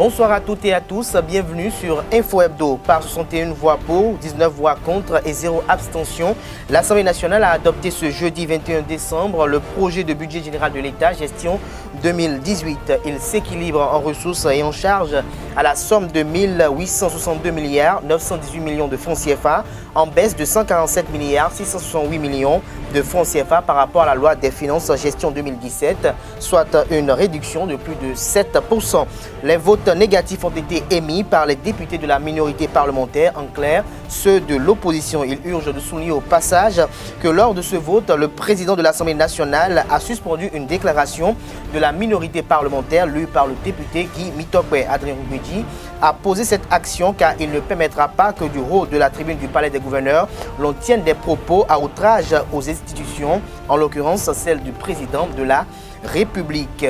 Bonsoir à toutes et à tous, bienvenue sur Info Hebdo. Par 61 voix pour, 19 voix contre et 0 abstention, l'Assemblée nationale a adopté ce jeudi 21 décembre le projet de budget général de l'État gestion 2018. Il s'équilibre en ressources et en charges à la somme de 1862 milliards 918 millions de francs CFA, en baisse de 147 milliards 668 millions de francs CFA par rapport à la loi des finances gestion 2017, soit une réduction de plus de 7%. Les votes négatifs ont été émis par les députés de la minorité parlementaire, en clair, ceux de l'opposition. Il urge de souligner au passage que lors de ce vote, le président de l'Assemblée nationale a suspendu une déclaration de la minorité parlementaire lue par le député Guy Mitokwe. Adrien Roubedi a posé cette action car il ne permettra pas que du haut de la tribune du palais des gouverneurs, l'on tienne des propos à outrage aux institutions, en l'occurrence celle du président de la République.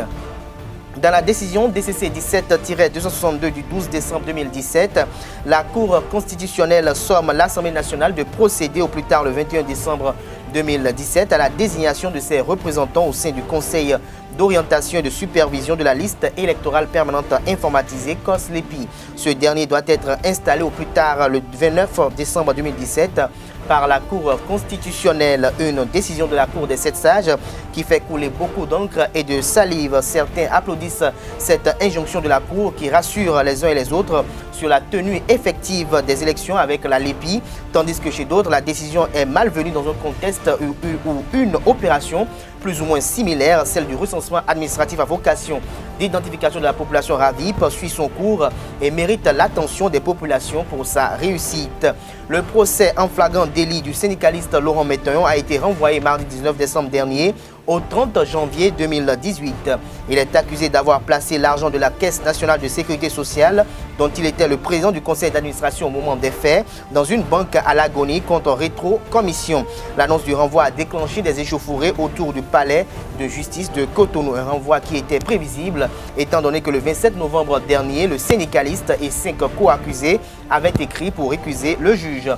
Dans la décision DCC 17-262 du 12 décembre 2017, la Cour constitutionnelle somme l'Assemblée nationale de procéder au plus tard le 21 décembre 2017 à la désignation de ses représentants au sein du Conseil d'orientation et de supervision de la liste électorale permanente informatisée COSLEPI. Ce dernier doit être installé au plus tard le 29 décembre 2017 par la Cour constitutionnelle. Une décision de la Cour des 7 sages qui fait couler beaucoup d'encre et de salive. Certains applaudissent cette injonction de la Cour qui rassure les uns et les autres sur la tenue effective des élections avec la LEPI, tandis que chez d'autres, la décision est malvenue dans un contexte où une opération plus ou moins similaire, celle du recensement administratif à vocation d'identification de la population RAVIP, suit son cours et mérite l'attention des populations pour sa réussite. Le procès en flagrant délit du syndicaliste Laurent Métaillon a été renvoyé mardi 19 décembre dernier au 30 janvier 2018. Il est accusé d'avoir placé l'argent de la Caisse nationale de sécurité sociale, dont il était le président du conseil d'administration au moment des faits, dans une banque à l'agonie contre rétro-commission. L'annonce du renvoi a déclenché des échauffourées autour du palais de justice de Cotonou. Un renvoi qui était prévisible, étant donné que le 27 novembre dernier, le syndicaliste et 5 co-accusés avaient écrit pour récuser le juge.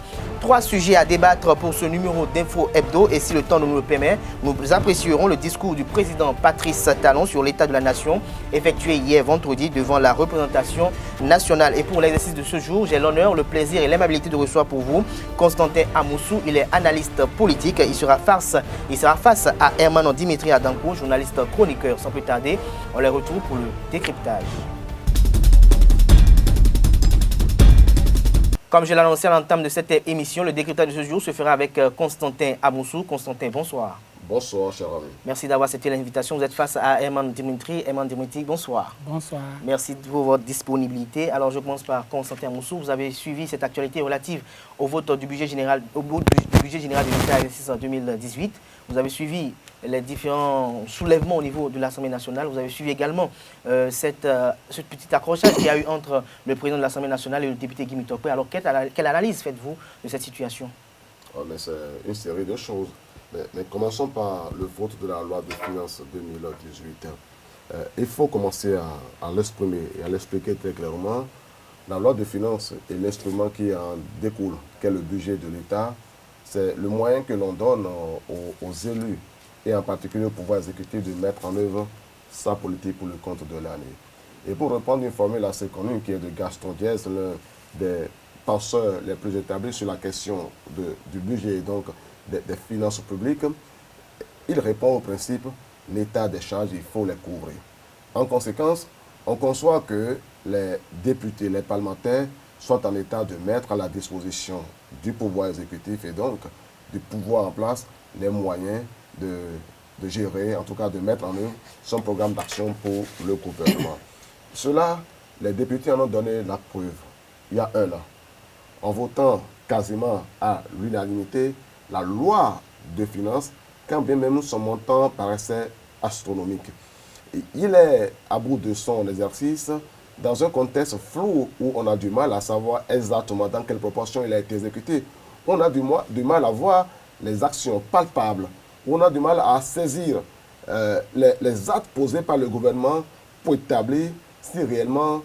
3 sujets à débattre pour ce numéro d'Info Hebdo et si le temps nous le permet, nous apprécierons le discours du président Patrice Talon sur l'état de la nation effectué hier vendredi devant la représentation nationale. Et pour l'exercice de ce jour, j'ai l'honneur, le plaisir et l'aimabilité de recevoir pour vous Constantin Amoussou. Il est analyste politique. Il sera face à Herman Dimitri Adanko, journaliste chroniqueur. Sans plus tarder, on les retrouve pour le décryptage. Comme je l'ai annoncé à l'entame de cette émission, le décryptage de ce jour se fera avec Constantin Amoussou. Constantin, bonsoir. Bonsoir, cher ami. Merci d'avoir accepté l'invitation. Vous êtes face à Herman Dimitri. Herman Dimitri, bonsoir. Bonsoir. Merci pour votre disponibilité. Alors, je commence par Constantin Amoussou. Vous avez suivi cette actualité relative au vote du budget général, du budget général de l'État en 2018. Vous avez suivi les différents soulèvements au niveau de l'Assemblée nationale. Vous avez suivi également ce petit accrochage qu'il y a eu entre le président de l'Assemblée nationale et le député Guy Mitokwe. Alors, quelle analyse faites-vous de cette situation? C'est une série de choses. Mais commençons par le vote de la loi de finances 2018. Il faut commencer à l'exprimer et à l'expliquer très clairement. La loi de finances est l'instrument qui en découle, qu'est le budget de l'État. C'est le moyen que l'on donne aux élus et en particulier au pouvoir exécutif de mettre en œuvre sa politique pour le compte de l'année. Et pour reprendre une formule assez connue qui est de Gaston Diaz, l'un des penseurs les plus établis sur la question du budget et donc des finances publiques, il répond au principe l'état des charges, il faut les couvrir. En conséquence, on conçoit que les députés, les parlementaires soient en état de mettre à la disposition du pouvoir exécutif et donc du pouvoir en place les moyens de gérer, en tout cas de mettre en œuvre son programme d'action pour le gouvernement. Cela, les députés en ont donné la preuve il y a un an, en votant quasiment à l'unanimité la loi de finances, quand bien même son montant paraissait astronomique. Et il est à bout de son exercice dans un contexte flou où on a du mal à savoir exactement dans quelle proportion il a été exécuté. On a du mal à voir les actions palpables. On a du mal à saisir les actes posés par le gouvernement pour établir si réellement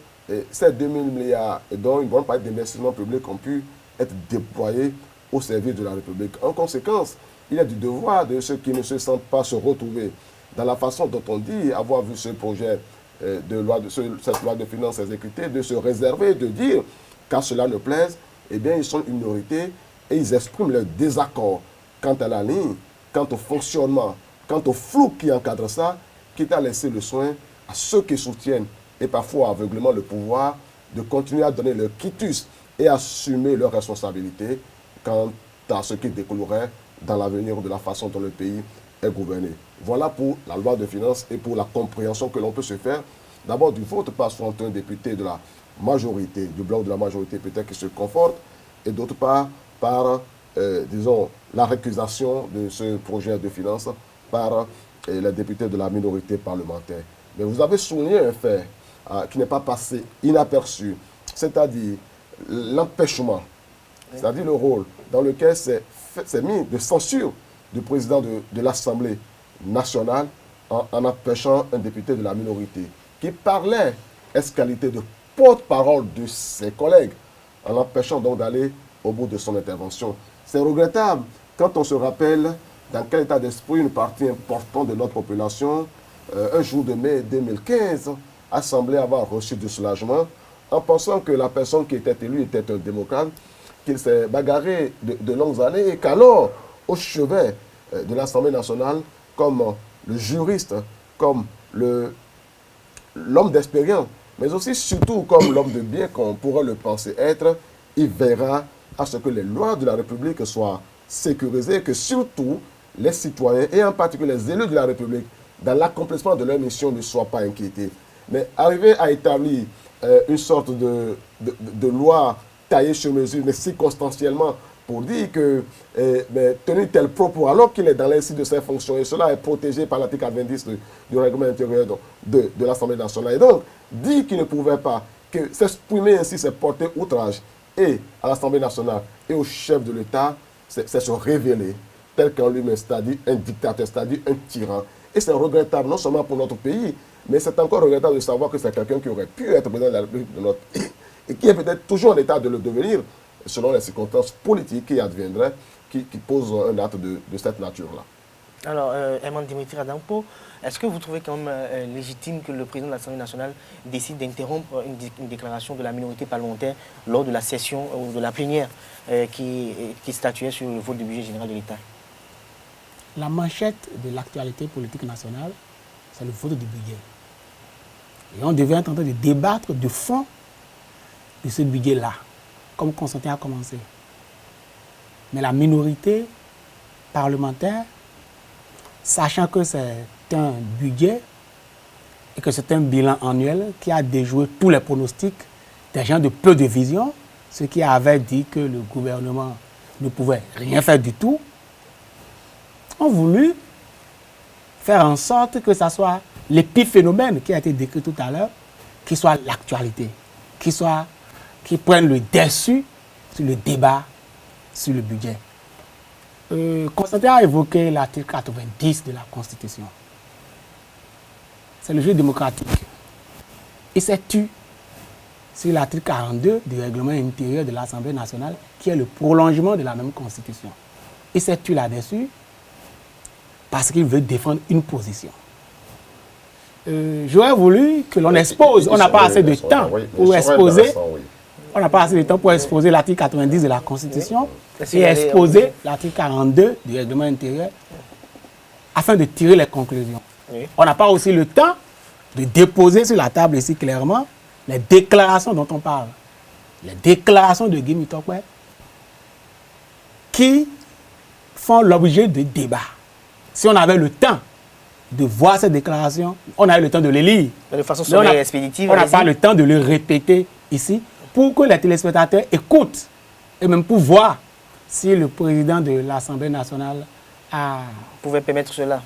ces 2000 milliards, dont une bonne partie d'investissements publics ont pu être déployés au service de la République. En conséquence, il est du devoir de ceux qui ne se sentent pas se retrouver dans la façon dont on dit avoir vu ce projet cette loi de finances exécutée, de se réserver, de dire qu'à cela ne plaise, eh bien, ils sont une minorité et ils expriment leur désaccord quant à la ligne, quant au fonctionnement, quant au flou qui encadre ça, quitte à laisser le soin à ceux qui soutiennent et parfois aveuglément le pouvoir de continuer à donner leur quitus et assumer leurs responsabilités quant à ce qui découlerait dans l'avenir de la façon dont le pays est gouverné. Voilà pour la loi de finances et pour la compréhension que l'on peut se faire. D'abord du vote par 61 députés de la majorité, du bloc de la majorité peut-être qui se conforte, et d'autre part par, disons, la récusation de ce projet de finances par les députés de la minorité parlementaire. Mais vous avez souligné un fait qui n'est pas passé inaperçu, c'est-à-dire l'empêchement, c'est-à-dire le rôle dans lequel c'est mis de censure du président de l'Assemblée nationale en empêchant un député de la minorité qui parlait escalité de porte-parole de ses collègues, en l'empêchant donc d'aller au bout de son intervention. C'est regrettable quand on se rappelle dans quel état d'esprit une partie importante de notre population, un jour de mai 2015, a semblé avoir reçu du soulagement en pensant que la personne qui était élue était un démocrate, qu'il s'est bagarré de longues années et qu'alors, au chevet de l'Assemblée nationale, comme le juriste, comme l'homme d'expérience, mais aussi surtout comme l'homme de bien qu'on pourrait le penser être, il verra à ce que les lois de la République soient sécurisées, que surtout les citoyens, et en particulier les élus de la République, dans l'accomplissement de leur mission, ne soient pas inquiétés. Mais arriver à établir une sorte de loi taillée sur mesure, mais circonstanciellement, pour dire que tenir tel propos alors qu'il est dans l'exercice de ses fonctions, et cela est protégé par l'article 90 du règlement intérieur de l'Assemblée nationale. Et donc, dire qu'il ne pouvait pas, que s'exprimer ainsi, c'est porter outrage et à l'Assemblée nationale et au chef de l'État, c'est se révéler tel qu'en lui-même, c'est-à-dire un dictateur, c'est-à-dire un tyran. Et c'est regrettable, non seulement pour notre pays, mais c'est encore regrettable de savoir que c'est quelqu'un qui aurait pu être président de la République de notre pays et qui est peut-être toujours en état de le devenir, selon les circonstances politiques qui adviendraient, qui posent un acte de cette nature-là. Alors, Herman Dimitri Adampo, est-ce que vous trouvez quand même légitime que le président de l'Assemblée nationale décide d'interrompre une déclaration de la minorité parlementaire lors de la session ou de la plénière qui statuait sur le vote du budget général de l'État? La manchette de l'actualité politique nationale, c'est le vote du budget. Et on devait être en train de débattre de fond de ce budget-là, comme Constantin a commencé. Mais la minorité parlementaire, sachant que c'est un budget et que c'est un bilan annuel qui a déjoué tous les pronostics des gens de peu de vision, ceux qui avaient dit que le gouvernement ne pouvait rien faire du tout, ont voulu faire en sorte que ce soit l'épiphénomène qui a été décrit tout à l'heure, qui soit l'actualité, qui prenne le dessus sur le débat sur le budget. Constantin a évoqué l'article 90 de la Constitution. C'est le jeu démocratique. Il s'est tu sur l'article 42 du règlement intérieur de l'Assemblée nationale, qui est le prolongement de la même Constitution. Il s'est tu là-dessus parce qu'il veut défendre une position. J'aurais voulu que l'on expose, on n'a pas assez de temps pour exposer. On n'a pas assez de temps pour exposer l'article 90 de la Constitution et exposer l'article 42 du règlement intérieur afin de tirer les conclusions. On n'a pas aussi le temps de déposer sur la table ici clairement les déclarations dont on parle. Les déclarations de Guy Mitokwe qui font l'objet de débats. Si on avait le temps de voir ces déclarations, on a eu le temps de les lire. De façon sommaire et expéditive. On n'a pas le temps de les répéter ici pour que les téléspectateurs écoutent et même pour voir si le président de l'Assemblée nationale pouvait permettre cela.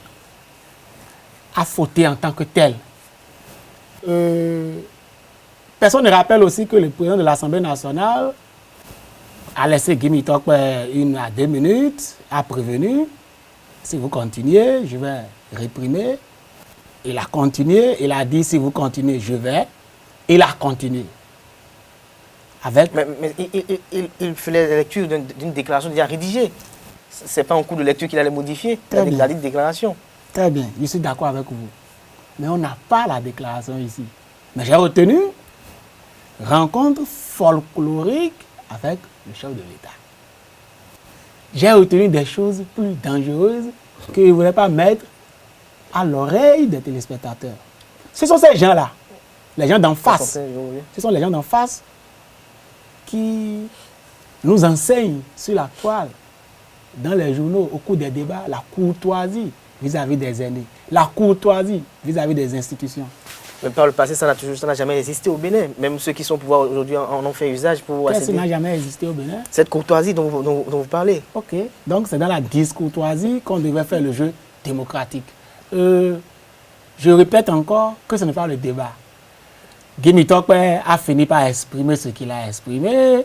A fauté en tant que tel. Personne ne rappelle aussi que le président de l'Assemblée nationale a laissé Guy Mitokwe 1 à 2 minutes, a prévenu, si vous continuez, je vais réprimer. Il a continué, il a dit, si vous continuez, je vais. Il a continué. Avec... Mais il fait la lecture d'une déclaration déjà rédigée. Ce n'est pas en cours de lecture qu'il allait modifier. Il a déclaré une déclaration. Très bien, je suis d'accord avec vous. Mais on n'a pas la déclaration ici. Mais j'ai retenu rencontre folklorique avec le chef de l'État. J'ai retenu des choses plus dangereuses que je ne voulais pas mettre à l'oreille des téléspectateurs. Ce sont ces gens-là, les gens d'en face. Ce sont les gens d'en face qui nous enseignent sur la toile, dans les journaux, au cours des débats, la courtoisie vis-à-vis des aînés, la courtoisie vis-à-vis des institutions. Mais par le passé, ça n'a jamais existé au Bénin. Même ceux qui sont au pouvoir aujourd'hui en ont fait usage pour Qu'est-ce qui n'a jamais existé au Bénin? Cette courtoisie dont vous parlez. Ok, donc c'est dans la discourtoisie qu'on devait faire le jeu démocratique. Je répète encore que ce n'est pas le débat. Guy Tokpe a fini par exprimer ce qu'il a exprimé,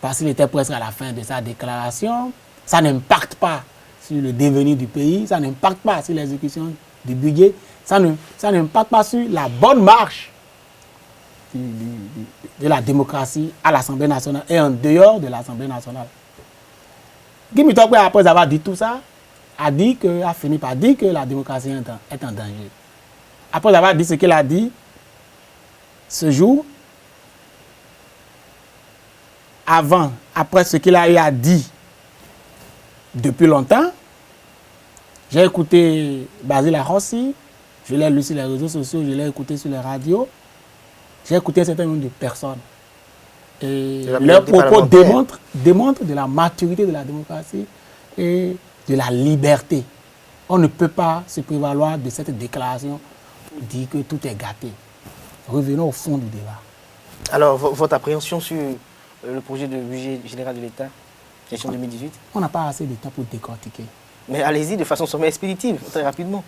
parce qu'il était presque à la fin de sa déclaration. Ça n'impacte pas sur le devenir du pays, ça n'impacte pas sur l'exécution du budget, ça n'impacte pas sur la bonne marche de la démocratie à l'Assemblée nationale et en dehors de l'Assemblée nationale. Guy Tokpe, après avoir dit tout ça, a fini par dire que la démocratie est en danger. Après avoir dit ce qu'il a dit, ce jour, après ce qu'il a eu à dire depuis longtemps, j'ai écouté Basile Arossi, je l'ai lu sur les réseaux sociaux, je l'ai écouté sur les radios, j'ai écouté un certain nombre de personnes. Et leurs propos démontrent de la maturité de la démocratie et de la liberté. On ne peut pas se prévaloir de cette déclaration pour dire que tout est gâté. Revenons au fond du débat. Alors, votre appréhension sur le projet de budget général de l'État, gestion 2018? On n'a pas assez de temps pour décortiquer. Mais allez-y de façon sommaire expéditive, très rapidement.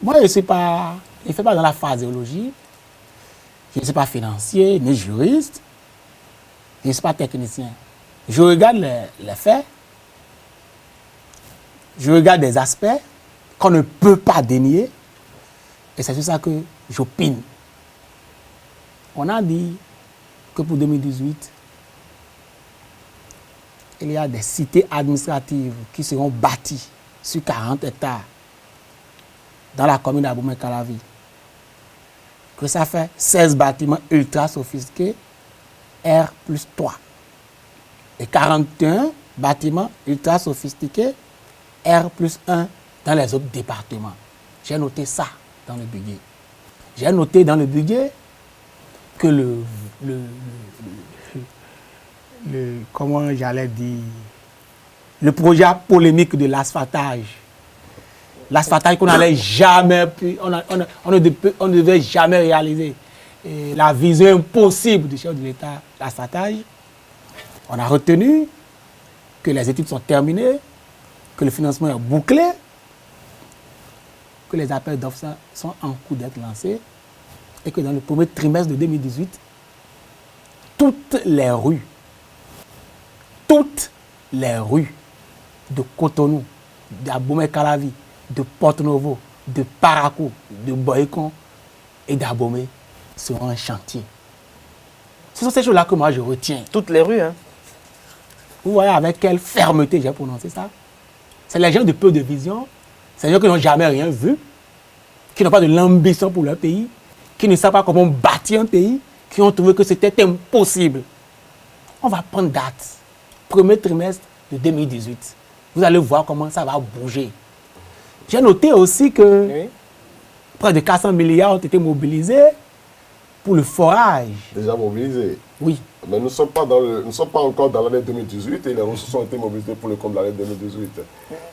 Moi, je ne fais pas dans la phraséologie. Je ne suis pas financier, ni juriste. Je ne suis pas technicien. Je regarde les faits. Je regarde des aspects qu'on ne peut pas dénier. Et c'est sur ça que j'opine. On a dit que pour 2018, il y a des cités administratives qui seront bâties sur 40 hectares dans la commune d'Abomey-Calavi. Que ça fait 16 bâtiments ultra sophistiqués, R+3. Et 41 bâtiments ultra sophistiqués, R+1 dans les autres départements. J'ai noté ça dans le budget. J'ai noté dans le budget que comment j'allais dire, le projet polémique de l'asphaltage. L'asphaltage qu'on n'allait jamais pu, on ne devait jamais réaliser. Et la vision impossible du chef de l'État, l'asphaltage, on a retenu que les études sont terminées, que le financement est bouclé, que les appels d'offres sont en cours d'être lancés et que dans le premier trimestre de 2018, toutes les rues de Cotonou, d'Abomey-Calavi, de Porto-Novo, de Parakou, de Boycon et d'Abomey seront un chantier. Ce sont ces choses-là que moi je retiens. Toutes les rues, hein? Vous voyez avec quelle fermeté j'ai prononcé ça? C'est les gens de peu de vision, c'est les gens qui n'ont jamais rien vu, qui n'ont pas de l'ambition pour leur pays, qui ne savent pas comment bâtir un pays, qui ont trouvé que c'était impossible. On va prendre date. Premier trimestre de 2018. Vous allez voir comment ça va bouger. J'ai noté aussi que près de 400 milliards ont été mobilisés pour le forage. Déjà mobilisés? Oui. Mais nous ne sommes pas encore dans l'année 2018 et les ressources ont été mobilisées pour le compte de l'année 2018.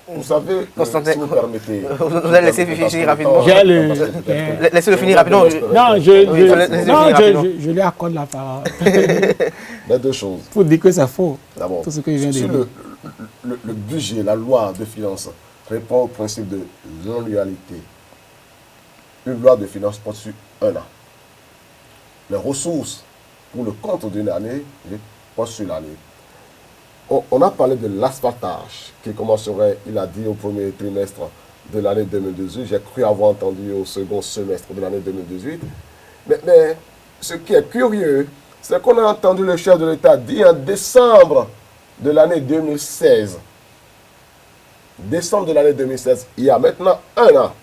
Vous savez, si vous permettez... Vous allez laisser finir rapidement. Laissez-le finir rapidement. Non, je lui accorde la parole. Mais deux choses. Pour dire que c'est faux. D'abord, tout ce que je viens de dire. Le budget, la loi de finances répond au principe de l'annualité. Une loi de finances porte sur un an. Les ressources pour le compte d'une année portent sur l'année. On a parlé de l'asphaltage qui commencerait, il a dit, au premier trimestre de l'année 2018. J'ai cru avoir entendu au second semestre de l'année 2018. Mais ce qui est curieux, c'est qu'on a entendu le chef de l'État dire en décembre de l'année 2016. Décembre de l'année 2016, il y a maintenant un an,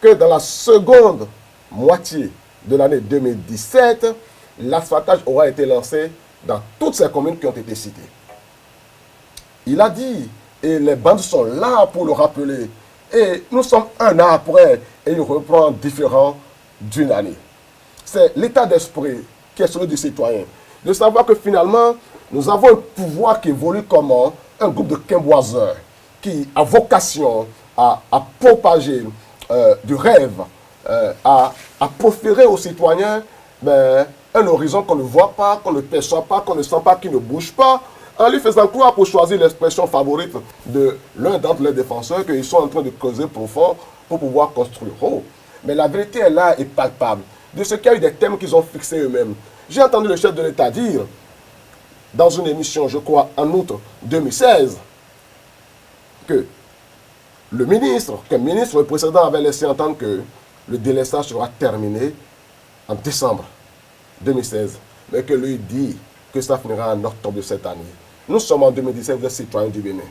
que dans la seconde moitié de l'année 2017, l'asphaltage aura été lancé dans toutes ces communes qui ont été citées. Il a dit, et les bandes sont là pour le rappeler, et nous sommes un an après, et il reprend différent d'une année. C'est l'état d'esprit qui est celui du citoyen, de savoir que finalement, nous avons un pouvoir qui évolue comme un groupe de quimboiseurs qui a vocation à propager du rêve, à proférer aux citoyens un horizon qu'on ne voit pas, qu'on ne perçoit pas, qu'on ne sent pas, qui ne bouge pas, en lui faisant croire, pour choisir l'expression favorite de l'un d'entre les défenseurs, qu'ils sont en train de creuser profond pour pouvoir construire. Oh, mais la vérité est là, est palpable, de ce qu'il y a eu des thèmes qu'ils ont fixés eux-mêmes. J'ai entendu le chef de l'État dire, dans une émission, je crois, en août 2016, que le ministre précédent avait laissé entendre que le délestage sera terminé en décembre 2016, mais que lui dit que ça finira en octobre de cette année. Nous sommes en 2017, vous êtes citoyens du Bénin.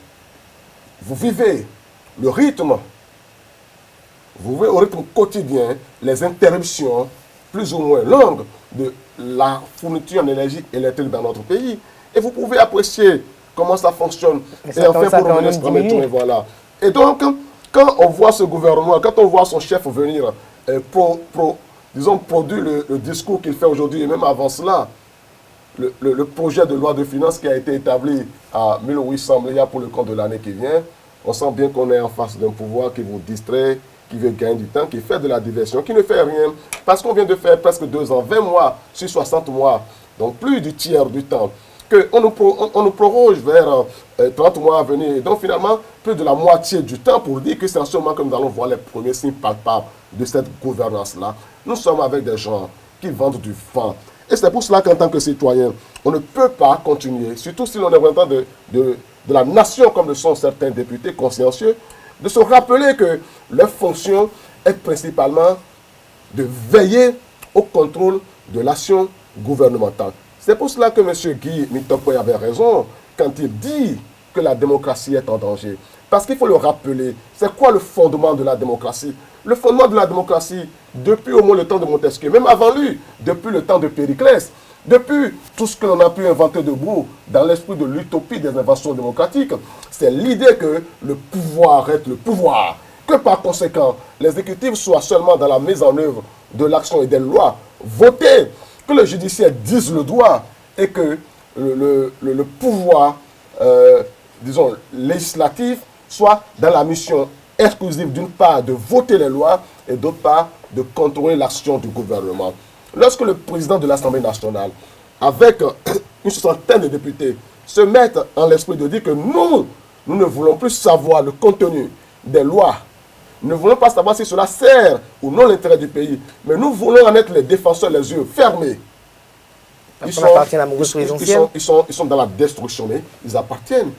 Vous vivez le rythme, vous vivez au rythme quotidien les interruptions plus ou moins longues de la fourniture en énergie électrique dans notre pays. Et vous pouvez apprécier comment ça fonctionne. Et enfin, pour revenir, voilà. Et donc, quand on voit ce gouvernement, quand on voit son chef venir produire le discours qu'il fait aujourd'hui, et même avant cela, le projet de loi de finances qui a été établi à 1800 milliards pour le compte de l'année qui vient, on sent bien qu'on est en face d'un pouvoir qui vous distrait, qui veut gagner du temps, qui fait de la diversion, qui ne fait rien, parce qu'on vient de faire presque 2 ans, 20 mois sur 60 mois, donc plus du tiers du temps, qu'on nous proroge vers 30 mois à venir. Donc finalement, plus de la moitié du temps pour dire que c'est en ce moment que nous allons voir les premiers signes palpables de cette gouvernance-là. Nous sommes avec des gens qui vendent du vent. Et c'est pour cela qu'en tant que citoyen, on ne peut pas continuer, surtout si l'on est représentant de la nation, comme le sont certains députés consciencieux, de se rappeler que leur fonction est principalement de veiller au contrôle de l'action gouvernementale. C'est pour cela que M. Guy Mitopoy avait raison quand il dit que la démocratie est en danger. Parce qu'il faut le rappeler, c'est quoi le fondement de la démocratie? Le fondement de la démocratie, depuis au moins le temps de Montesquieu, même avant lui, depuis le temps de Périclès, depuis tout ce que l'on a pu inventer debout dans l'esprit de l'utopie des inventions démocratiques, c'est l'idée que le pouvoir est le pouvoir. Que par conséquent, l'exécutif soit seulement dans la mise en œuvre de l'action et des lois votées, que le judiciaire dise le droit et que le pouvoir, disons, législatif soit dans la mission exclusive, d'une part, de voter les lois et d'autre part, de contrôler l'action du gouvernement. Lorsque le président de l'Assemblée nationale, avec une soixantaine de députés, se mettent en l'esprit de dire que nous ne voulons plus savoir le contenu des lois, nous ne voulons pas savoir si cela sert ou non l'intérêt du pays, mais nous voulons en être les défenseurs, les yeux fermés. Ils sont dans la destruction, mais ils appartiennent.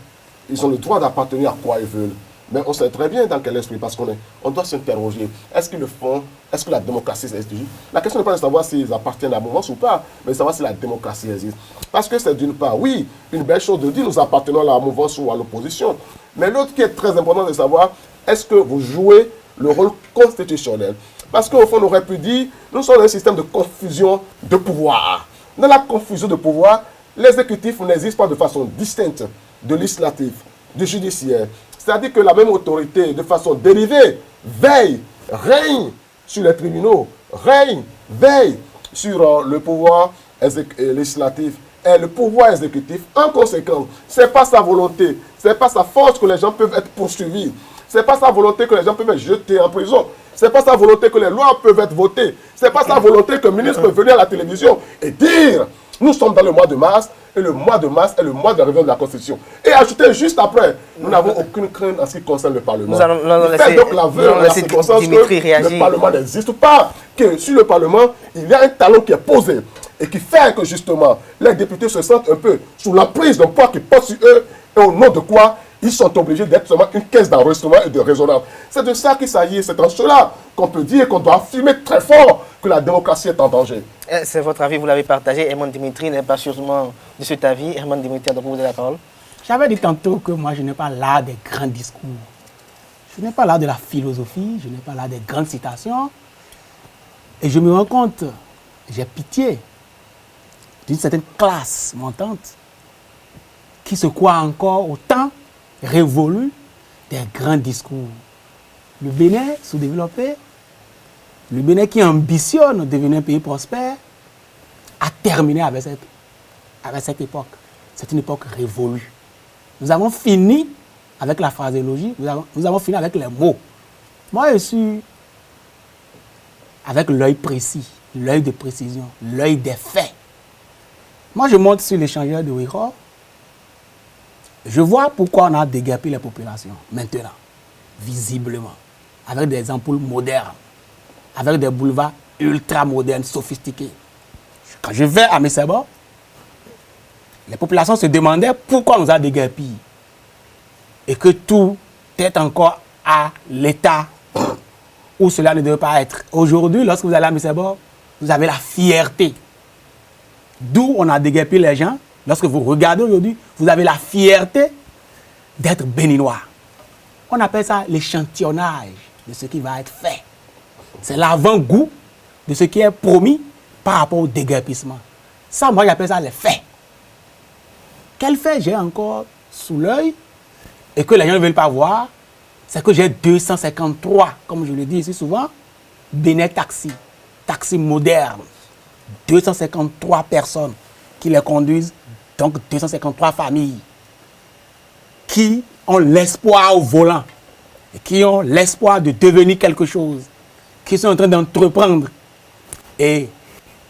Ils ont le droit d'appartenir à quoi ils veulent. Mais on sait très bien dans quel esprit, parce qu'on doit s'interroger. Est-ce qu'ils le font? Est-ce que la démocratie existe? La question n'est pas de savoir s'ils appartiennent à la mouvance ou pas, mais de savoir si la démocratie existe. Parce que c'est d'une part, oui, une belle chose de dire nous appartenons à la mouvance ou à l'opposition. Mais l'autre qui est très important de savoir, est-ce que vous jouez le rôle constitutionnel? Parce qu'au fond, on aurait pu dire, nous sommes dans un système de confusion de pouvoir. Dans la confusion de pouvoir, l'exécutif n'existe pas de façon distincte de législatif, du judiciaire. C'est-à-dire que la même autorité, de façon dérivée, règne sur les tribunaux, veille sur le pouvoir législatif et le pouvoir exécutif. En conséquence, ce n'est pas sa volonté, ce n'est pas sa force que les gens peuvent être poursuivis. Ce n'est pas sa volonté que les gens peuvent être jetés en prison. Ce n'est pas sa volonté que les lois peuvent être votées. Ce n'est pas sa volonté que le ministre peut venir à la télévision et dire « Nous sommes dans le mois de mars, et le mois de mars est le mois de la révision de la Constitution. » Et ajouter juste après, nous n'avons aucune crainte en ce qui concerne le Parlement. Nous allons laisser, donc l'aveu en la circonstance que le Parlement n'existe pas. Que sur le Parlement, il y a un talon qui est posé et qui fait que justement, les députés se sentent un peu sous l'emprise d'un poids qui porte sur eux et au nom de quoi ils sont obligés d'être seulement une caisse d'enregistrement et de résonance. C'est de ça qu'il s'agit. C'est en cela qu'on peut dire qu'on doit affirmer très fort que la démocratie est en danger. C'est votre avis, vous l'avez partagé. Herman Dimitri n'est pas sûrement de cet avis. Herman Dimitri, donc vous avez la parole. J'avais dit tantôt que moi, je n'ai pas l'art des grands discours. Je n'ai pas là de la philosophie, je n'ai pas là des grandes citations. Et je me rends compte, j'ai pitié d'une certaine classe montante qui se croit encore au temps révolu des grands discours. Le Bénin sous-développé, le Bénin qui ambitionne de devenir un pays prospère, a terminé avec cette époque. C'est une époque révolue. Nous avons fini avec la phraséologie, nous avons fini avec les mots. Moi, je suis avec l'œil précis, l'œil de précision, l'œil des faits. Moi, je monte sur l'échangeur de Wiro. Je vois pourquoi on a déguerpi les populations, maintenant, visiblement, avec des ampoules modernes, avec des boulevards ultra modernes, sophistiqués. Quand je vais à Messebo, les populations se demandaient pourquoi on nous a déguerpi et que tout est encore à l'état où cela ne devait pas être. Aujourd'hui, lorsque vous allez à Messebo, vous avez la fierté. D'où on a déguerpi les gens. Lorsque vous regardez aujourd'hui, vous avez la fierté d'être béninois. On appelle ça l'échantillonnage de ce qui va être fait. C'est l'avant-goût de ce qui est promis par rapport au déguerpissement. Ça, moi, j'appelle ça les faits. Quel fait j'ai encore sous l'œil et que les gens ne veulent pas voir, c'est que j'ai 253, comme je le dis ici souvent, Bénin taxi, taxi moderne. 253 personnes qui les conduisent, donc 253 familles qui ont l'espoir au volant et qui ont l'espoir de devenir quelque chose, qui sont en train d'entreprendre. Et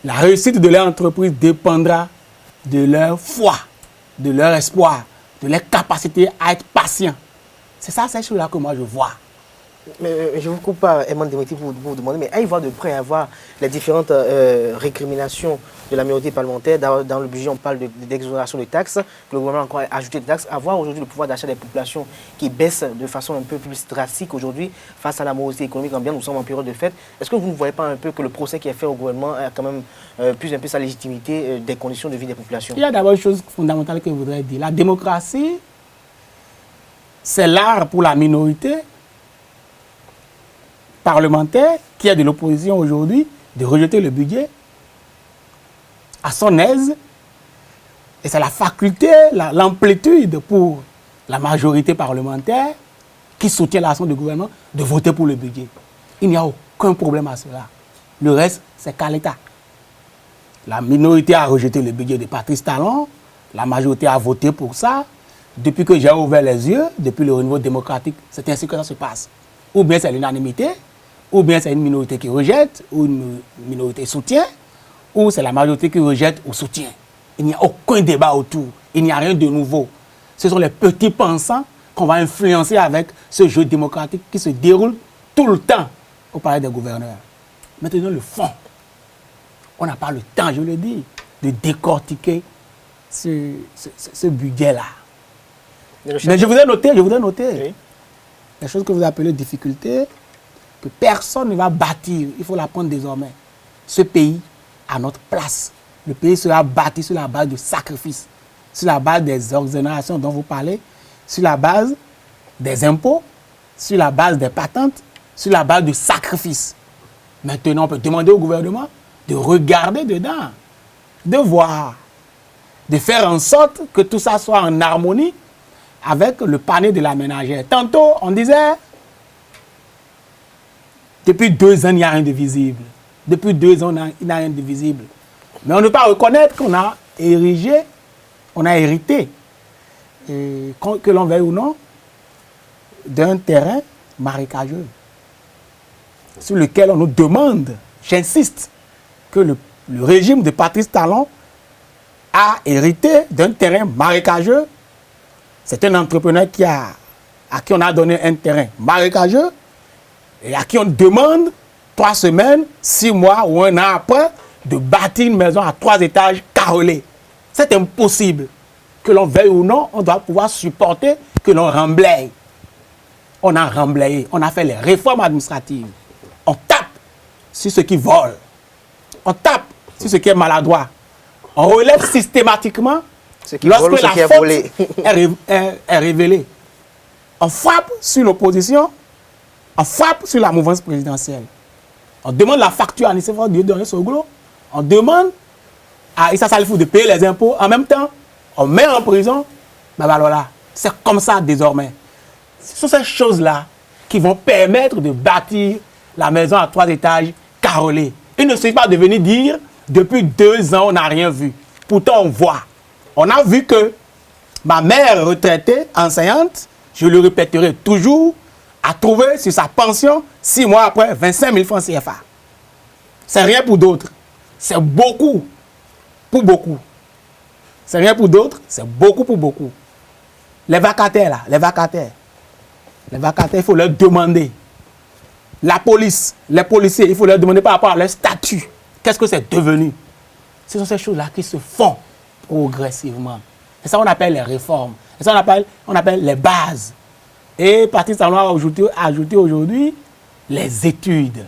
la réussite de leur entreprise dépendra de leur foi, de leur espoir, de leur capacité à être patient. C'est ça, c'est chose-là que moi je vois. Mais je ne vous coupe pas, Emmanuel Demetti, pour vous demander, mais à y voir de près, à voir les différentes récriminations de la minorité parlementaire. Dans le budget, on parle d'exonération de taxes, que le gouvernement a encore ajouté des taxes. À voir aujourd'hui le pouvoir d'achat des populations qui baisse de façon un peu plus drastique aujourd'hui face à la morosité économique ambiante. Nous sommes en période de fête. Est-ce que vous ne voyez pas un peu que le procès qui est fait au gouvernement a quand même plus un peu sa légitimité des conditions de vie des populations? Il y a d'abord une chose fondamentale que je voudrais dire. La démocratie, c'est l'art pour la minorité parlementaire qui est de l'opposition aujourd'hui de rejeter le budget à son aise. Et c'est la faculté, l'amplitude pour la majorité parlementaire qui soutient l'action du gouvernement de voter pour le budget. Il n'y a aucun problème à cela. Le reste, c'est qu'à l'État. La minorité a rejeté le budget de Patrice Talon, la majorité a voté pour ça. Depuis que j'ai ouvert les yeux, depuis le renouveau démocratique, c'est ainsi que ça se passe. Ou bien c'est l'unanimité, ou bien c'est une minorité qui rejette, ou une minorité soutient, ou c'est la majorité qui rejette ou soutient. Il n'y a aucun débat autour, il n'y a rien de nouveau. Ce sont les petits pensants qu'on va influencer avec ce jeu démocratique qui se déroule tout le temps au palais des gouverneurs. Maintenant, le fond. On n'a pas le temps, je le dis, de décortiquer ce budget-là. Mais je voudrais noter oui, les choses que vous appelez difficultés, que personne ne va bâtir, il faut l'apprendre désormais. Ce pays à notre place. Le pays sera bâti sur la base de sacrifices, sur la base des exonérations dont vous parlez, sur la base des impôts, sur la base des patentes, sur la base de sacrifices. Maintenant, on peut demander au gouvernement de regarder dedans, de voir, de faire en sorte que tout ça soit en harmonie avec le panier de la ménagère. Tantôt, on disait, depuis 2 ans, il n'y a rien de visible. Depuis 2 ans, il n'y a rien de visible. Mais on ne peut pas reconnaître qu'on a érigé, on a hérité, que l'on veuille ou non, d'un terrain marécageux, sur lequel on nous demande, j'insiste, que le régime de Patrice Talon a hérité d'un terrain marécageux. C'est un entrepreneur à qui on a donné un terrain marécageux et à qui on demande 3 semaines, 6 mois ou 1 an après de bâtir une maison à 3 étages carrelés. C'est impossible. Que l'on veuille ou non, on doit pouvoir supporter que l'on remblaye. On a remblayé, on a fait les réformes administratives. On tape sur ceux qui volent. On tape sur ce qui est maladroit. On relève systématiquement lorsque la faute est révélée. On frappe sur l'opposition On frappe sur la mouvance présidentielle. On demande la facture à Nicéphore Dieudonné Soglo. On demande à Issa Salifou de payer les impôts. En même temps, on met en prison. Ben voilà, c'est comme ça désormais. Ce sont ces choses-là qui vont permettre de bâtir la maison à 3 étages carrelée. Il ne suffit pas de venir dire depuis 2 ans, on n'a rien vu. Pourtant, on voit. On a vu que ma mère retraitée, enseignante, je le répéterai toujours, a trouvé sur sa pension, 6 mois après, 25 000 francs CFA. C'est rien pour d'autres. C'est beaucoup pour beaucoup. C'est rien pour d'autres, c'est beaucoup pour beaucoup. Les vacataires, là, les vacataires, il faut leur demander. La police, les policiers, il faut leur demander par rapport à leur statut. Qu'est-ce que c'est devenu? Ce sont ces choses-là qui se font progressivement. Et ça, on appelle les réformes. Et ça, on appelle les bases. Et Patrice Talon a ajouté aujourd'hui les études.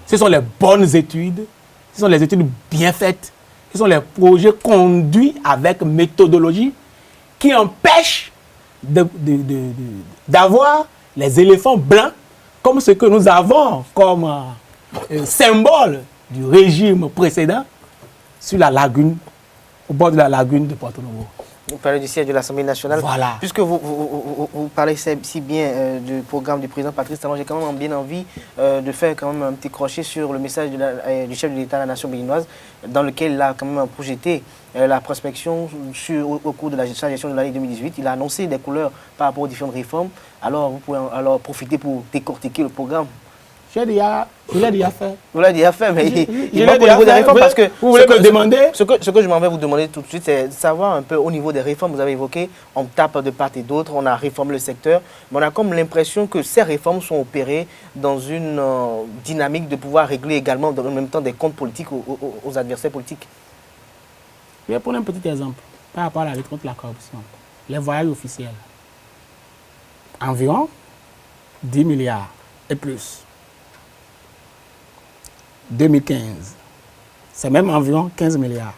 Ce sont les bonnes études. Ce sont les études bien faites. Ce sont les projets conduits avec méthodologie qui empêchent d'avoir les éléphants blancs comme ce que nous avons comme symbole du régime précédent sur la lagune, au bord de la lagune de Porto Novo. Vous parlez du siège de l'Assemblée nationale. Voilà. Puisque vous parlez si bien du programme du président Patrice Talon, j'ai quand même bien envie de faire quand même un petit crochet sur le message du chef de l'État de la nation béninoise, dans lequel il a quand même projeté la prospection au cours de la gestion de l'année 2018. Il a annoncé des couleurs par rapport aux différentes réformes. Alors, vous pouvez alors profiter pour décortiquer le programme. Je l'ai déjà fait. Vous l'avez déjà fait, mais il manque au niveau des réformes parce que vous voulez me demander. Ce que je m'en vais vous demander tout de suite, c'est de savoir un peu au niveau des réformes. Vous avez évoqué, on tape de part et d'autre, on a réformé le secteur, mais on a comme l'impression que ces réformes sont opérées dans une dynamique de pouvoir régler également en même temps des comptes politiques aux adversaires politiques. Je vais prendre un petit exemple par rapport à la lutte contre la corruption. Les voyages officiels. Environ 10 milliards et plus. 2015, c'est même environ 15 milliards.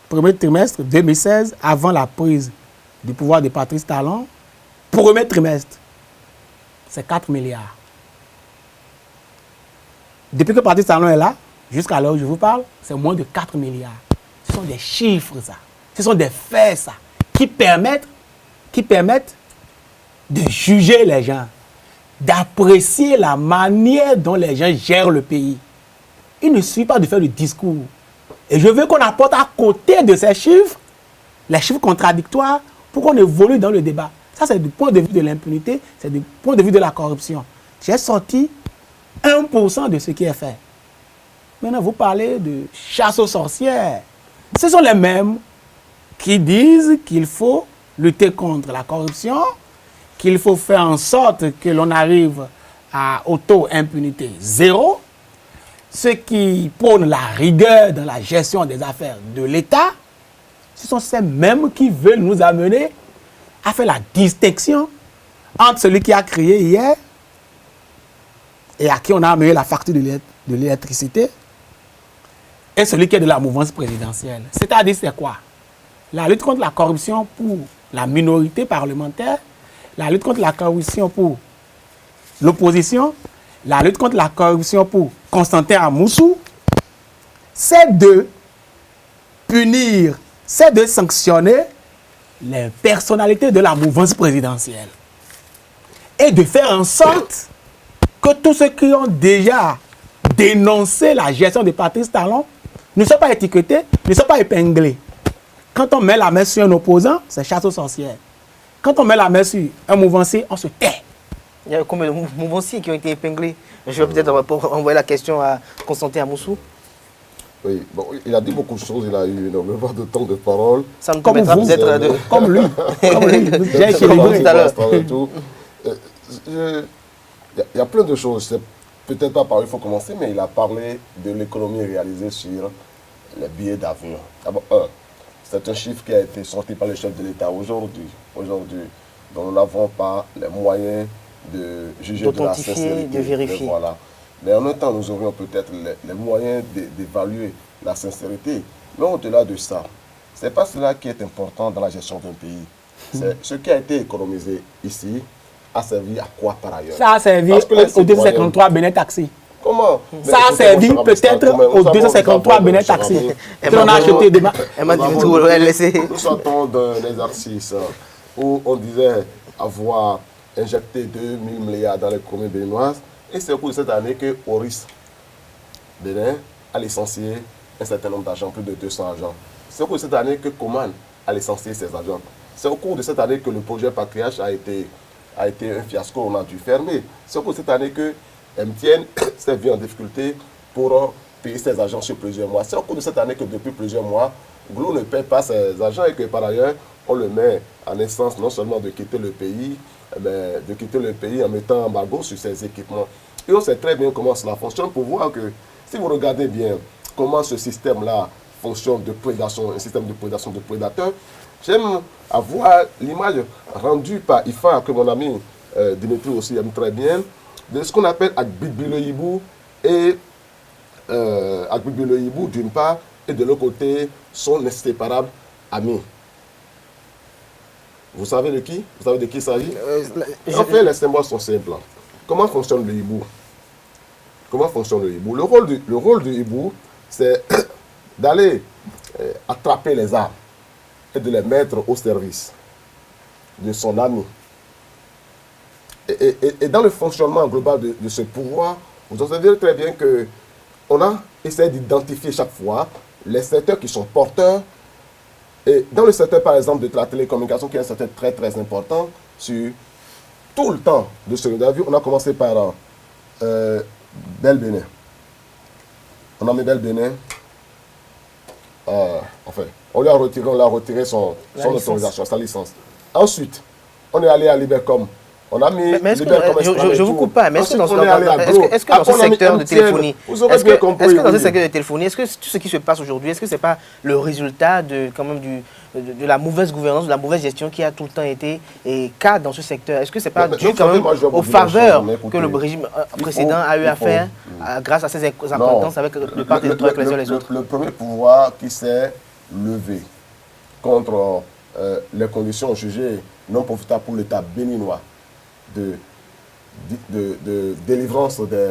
Premier trimestre 2016, avant la prise du pouvoir de Patrice Talon, premier trimestre, c'est 4 milliards. Depuis que Patrice Talon est là, jusqu'à l'heure où je vous parle, c'est moins de 4 milliards. Ce sont des chiffres, ça. Ce sont des faits, ça, qui permettent de juger les gens, d'apprécier la manière dont les gens gèrent le pays. Il ne suffit pas de faire le discours. Et je veux qu'on apporte à côté de ces chiffres, les chiffres contradictoires, pour qu'on évolue dans le débat. Ça, c'est du point de vue de l'impunité, c'est du point de vue de la corruption. J'ai sorti 1% de ce qui est fait. Maintenant, vous parlez de chasse aux sorcières. Ce sont les mêmes qui disent qu'il faut lutter contre la corruption, qu'il faut faire en sorte que l'on arrive à auto-impunité zéro, ceux qui prônent la rigueur dans la gestion des affaires de l'État, ce sont ces mêmes qui veulent nous amener à faire la distinction entre celui qui a crié hier et à qui on a amené la facture de l'électricité et celui qui est de la mouvance présidentielle. C'est-à-dire, c'est quoi? La lutte contre la corruption pour la minorité parlementaire, la lutte contre la corruption pour l'opposition, la lutte contre la corruption pour Constantin Amoussou, c'est de punir, c'est de sanctionner les personnalités de la mouvance présidentielle et de faire en sorte que tous ceux qui ont déjà dénoncé la gestion de Patrice Talon ne soient pas étiquetés, ne soient pas épinglés. Quand on met la main sur un opposant, c'est chasse aux sorcières. Quand on met la main sur un mouvancier, on se tait. Il y a combien de mouvanciers qui ont été épinglés? Je vais peut-être envoyer la question à Constantin Amoussou. Oui, bon, il a dit beaucoup de choses, il a eu énormément de temps de parole. Ça me permettra peut-être de... Comme lui. J'ai équilibré tout à l'heure. Il y a plein de choses. Peut-être pas par où il faut commencer, mais il a parlé de l'économie réalisée sur les billets d'avion. D'abord, c'est un chiffre qui a été sorti par le chef de l'État aujourd'hui, dont nous n'avons pas les moyens de juger de la sincérité. De vérifier. Voilà. Mais en même temps, nous aurions peut-être les moyens d'évaluer la sincérité. Mais au-delà de ça, ce n'est pas cela qui est important dans la gestion d'un pays. C'est ce qui a été économisé ici a servi à quoi par ailleurs? Ça a servi au 253 Bénin Taxi. Comment? Ça a servi peut-être au 253 Bénin Taxi. On a acheté des Nous sortons d'un exercice où on disait avoir injecté 2000 milliards dans l'économie béninoise. Et c'est au cours de cette année que Oris Bénin a licencié un certain nombre d'agents, plus de 200 agents. C'est au cours de cette année que Coman a licencié ses agents. C'est au cours de cette année que le projet Patriarche a été un fiasco, on a dû fermer. C'est au cours de cette année que MTN s'est vu en difficulté pour payer ses agents sur plusieurs mois. C'est au cours de cette année que depuis plusieurs mois, Glo ne paie pas ses agents et que par ailleurs, on le met en essence non seulement de quitter le pays, mais de quitter le pays en mettant embargo sur ses équipements. Et on sait très bien comment cela fonctionne pour voir que si vous regardez bien comment ce système-là fonctionne de prédation, un système de prédation de prédateurs, j'aime avoir l'image rendue par IFA, que mon ami Dimitri aussi aime très bien, de ce qu'on appelle Agbigbiloyibou et Agbigbiloyibou d'une part, et de l'autre côté, son inséparable ami. Vous savez de qui? Vous savez de qui il s'agit? En fait, les symboles sont simples. Comment fonctionne le hibou? Comment fonctionne le hibou? Le rôle du hibou, c'est d'aller attraper les armes et de les mettre au service de son ami. Et dans le fonctionnement global de ce pouvoir, vous entendez très bien qu'on a essayé d'identifier chaque fois les secteurs qui sont porteurs. Et dans le secteur, par exemple, de la télécommunication, qui est un secteur très, très important, sur tout le temps de ce que on a commencé par Bell Bénin. On a mis Bell Bénin. Enfin, on l'a retiré son autorisation, sa licence. Ensuite, on est allé à Libercom. On a mis je vous coupe pas, mais est-ce que dans ce secteur de téléphonie, est-ce que tout ce qui se passe aujourd'hui, est-ce que ce n'est pas le résultat de la mauvaise gouvernance, de la mauvaise gestion qui a tout le temps été cas dans ce secteur? Est-ce que ce n'est pas dû quand même aux faveurs que le régime précédent a eu à faire grâce à ses acquaintances avec le parti des trois avec les autres? Le premier pouvoir qui s'est levé contre les conditions jugées non profitables pour l'État béninois de délivrance des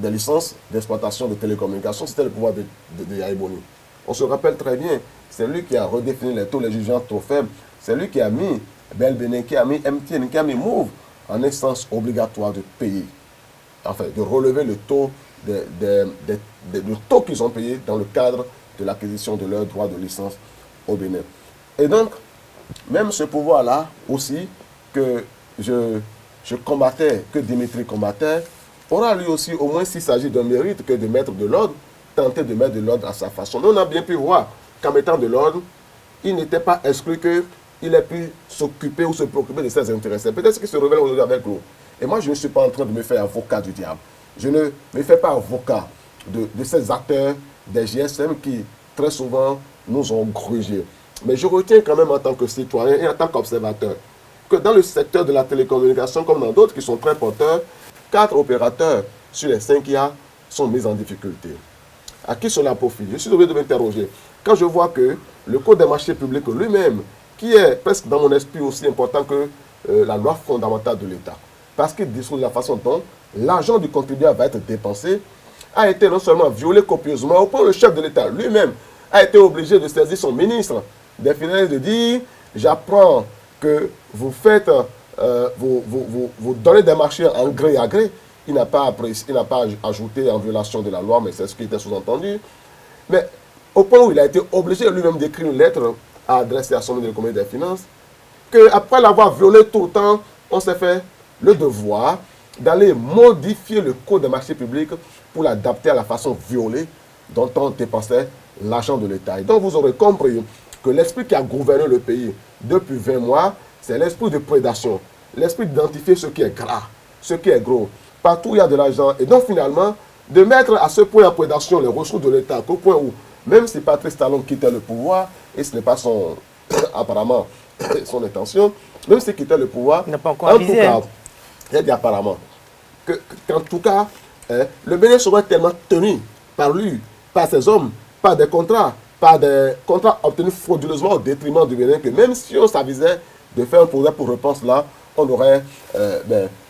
licences d'exploitation de télécommunications, c'était le pouvoir de Yahya Boni. On se rappelle très bien, c'est lui qui a redéfini les taux, les jugements trop faibles, c'est lui qui a mis Bell Bénin, qui a mis MTN, qui a mis Move en instance obligatoire de payer, enfin de relever le taux, le taux qu'ils ont payé dans le cadre de l'acquisition de leurs droits de licence au Bénin. Et donc, même ce pouvoir-là aussi, que je combattais, que Dimitri combattait, aura lui aussi, au moins s'il s'agit d'un mérite, que de mettre de l'ordre, tenter de mettre de l'ordre à sa façon. Mais on a bien pu voir qu'en mettant de l'ordre, il n'était pas exclu qu'il ait pu s'occuper ou se préoccuper de ses intéressés. Peut-être qu'il se révèle aujourd'hui avec nous. Et moi, je ne suis pas en train de me faire avocat du diable. Je ne me fais pas avocat de ces acteurs des GSM qui, très souvent, nous ont grugé. Mais je retiens quand même en tant que citoyen et en tant qu'observateur que dans le secteur de la télécommunication, comme dans d'autres qui sont très porteurs, 4 opérateurs sur les 5 IA sont mis en difficulté. À qui cela profite? Je suis obligé de m'interroger. Quand je vois que le Code des marchés publics lui-même, qui est presque dans mon esprit aussi important que la loi fondamentale de l'État, parce qu'il dispose de la façon dont l'argent du contribuable va être dépensé, a été non seulement violé copieusement, au point où le chef de l'État lui-même a été obligé de saisir son ministre des Finances de dire « J'apprends que vous faites, vous donnez des marchés en gré à gré ». Il n'a pas ajouté en violation de la loi, mais c'est ce qui était sous-entendu. Mais au point où il a été obligé lui-même d'écrire une lettre à adresser à son ministre de l'économie et des Finances, qu'après l'avoir violé tout le temps, on s'est fait le devoir d'aller modifier le code des marchés publics pour l'adapter à la façon violée dont on dépensait l'argent de l'État. Et donc vous aurez compris que l'esprit qui a gouverné le pays depuis 20 mois, c'est l'esprit de prédation, l'esprit d'identifier ce qui est gras, ce qui est gros. Partout où il y a de l'argent. Et donc finalement, de mettre à ce point en prédation les ressources de l'État, qu'au point où, même si Patrice Talon quittait le pouvoir, et ce n'est pas apparemment son intention, même s'il quittait le pouvoir, il n'a pas encore avisé, tout cas, il a dit apparemment qu'en tout cas, le Bénin serait tellement tenu par lui, par ses hommes, par des contrats obtenus frauduleusement au détriment du Bénin, que même si on s'avisait de faire un projet pour repense là, on aurait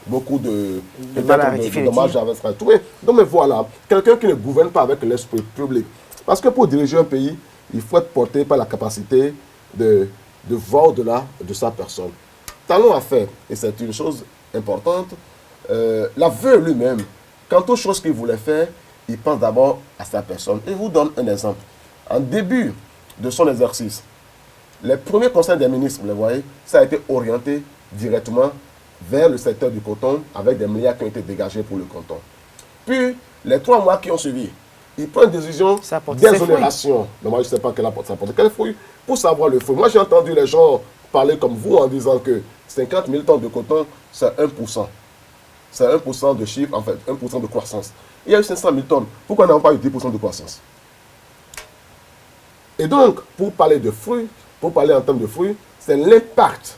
beaucoup de dommages à trouver. Donc, mais voilà, quelqu'un qui ne gouverne pas avec l'esprit public. Parce que pour diriger un pays, il faut être porté par la capacité de voir au-delà de sa personne. Talon a fait, et c'est une chose importante, l'aveu lui-même, quant aux choses qu'il voulait faire, il pense d'abord à sa personne. Et je vous donne un exemple. En début de son exercice, les premiers conseils des ministres, vous les voyez, ça a été orienté directement vers le secteur du coton avec des milliards qui ont été dégagés pour le coton. Puis, les 3 mois qui ont suivi, il prend une décision d'exonération. Mais moi, je ne sais pas quel fruit. Pour savoir le fruit. Moi, j'ai entendu les gens parler comme vous en disant que 50 000 tonnes de coton, c'est 1%. C'est 1% de chiffre, en fait, 1% de croissance. Il y a eu 500 000 tonnes. Pourquoi n'avons pas eu 10% de croissance? Et donc, pour parler de fruits, pour parler en termes de fruits, c'est l'impact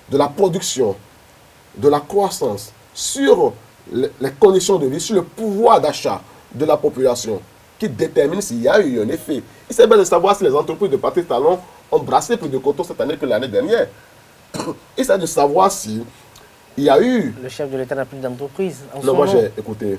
de la production, de la croissance sur les conditions de vie, sur le pouvoir d'achat de la population qui détermine s'il y a eu un effet. Il s'agit bien de savoir si les entreprises de Patrice Talon ont brassé plus de coton cette année que l'année dernière. Il s'agit de savoir si il y a eu... Le chef de l'État n'a plus d'entreprise. Non, moi j'ai écouté,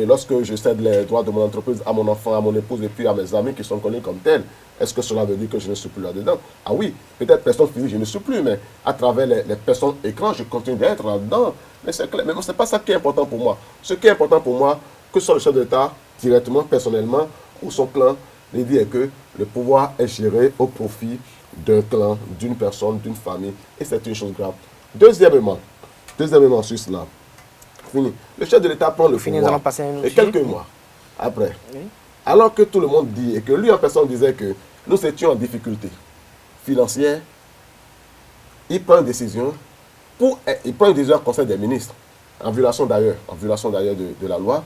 lorsque je cède les droits de mon entreprise à mon enfant, à mon épouse et puis à mes amis qui sont connus comme tels, est-ce que cela veut dire que je ne suis plus là-dedans? Ah oui, peut-être personne physique, je ne suis plus, mais à travers les personnes écrans, je continue d'être là-dedans. Mais c'est clair, mais ce n'est pas ça qui est important pour moi. Ce qui est important pour moi, que ce soit le chef de l'État, directement, personnellement, ou son clan, l'idée est que le pouvoir est géré au profit d'un clan, d'une personne, d'une famille, et c'est une chose grave. Deuxièmement, sur cela, fini. Le chef de l'État prend le pouvoir, et quelques mois après, oui, alors que tout le monde dit, et que lui en personne disait que nous étions en difficulté financière, il prend une décision, au Conseil des ministres, en violation d'ailleurs de la loi,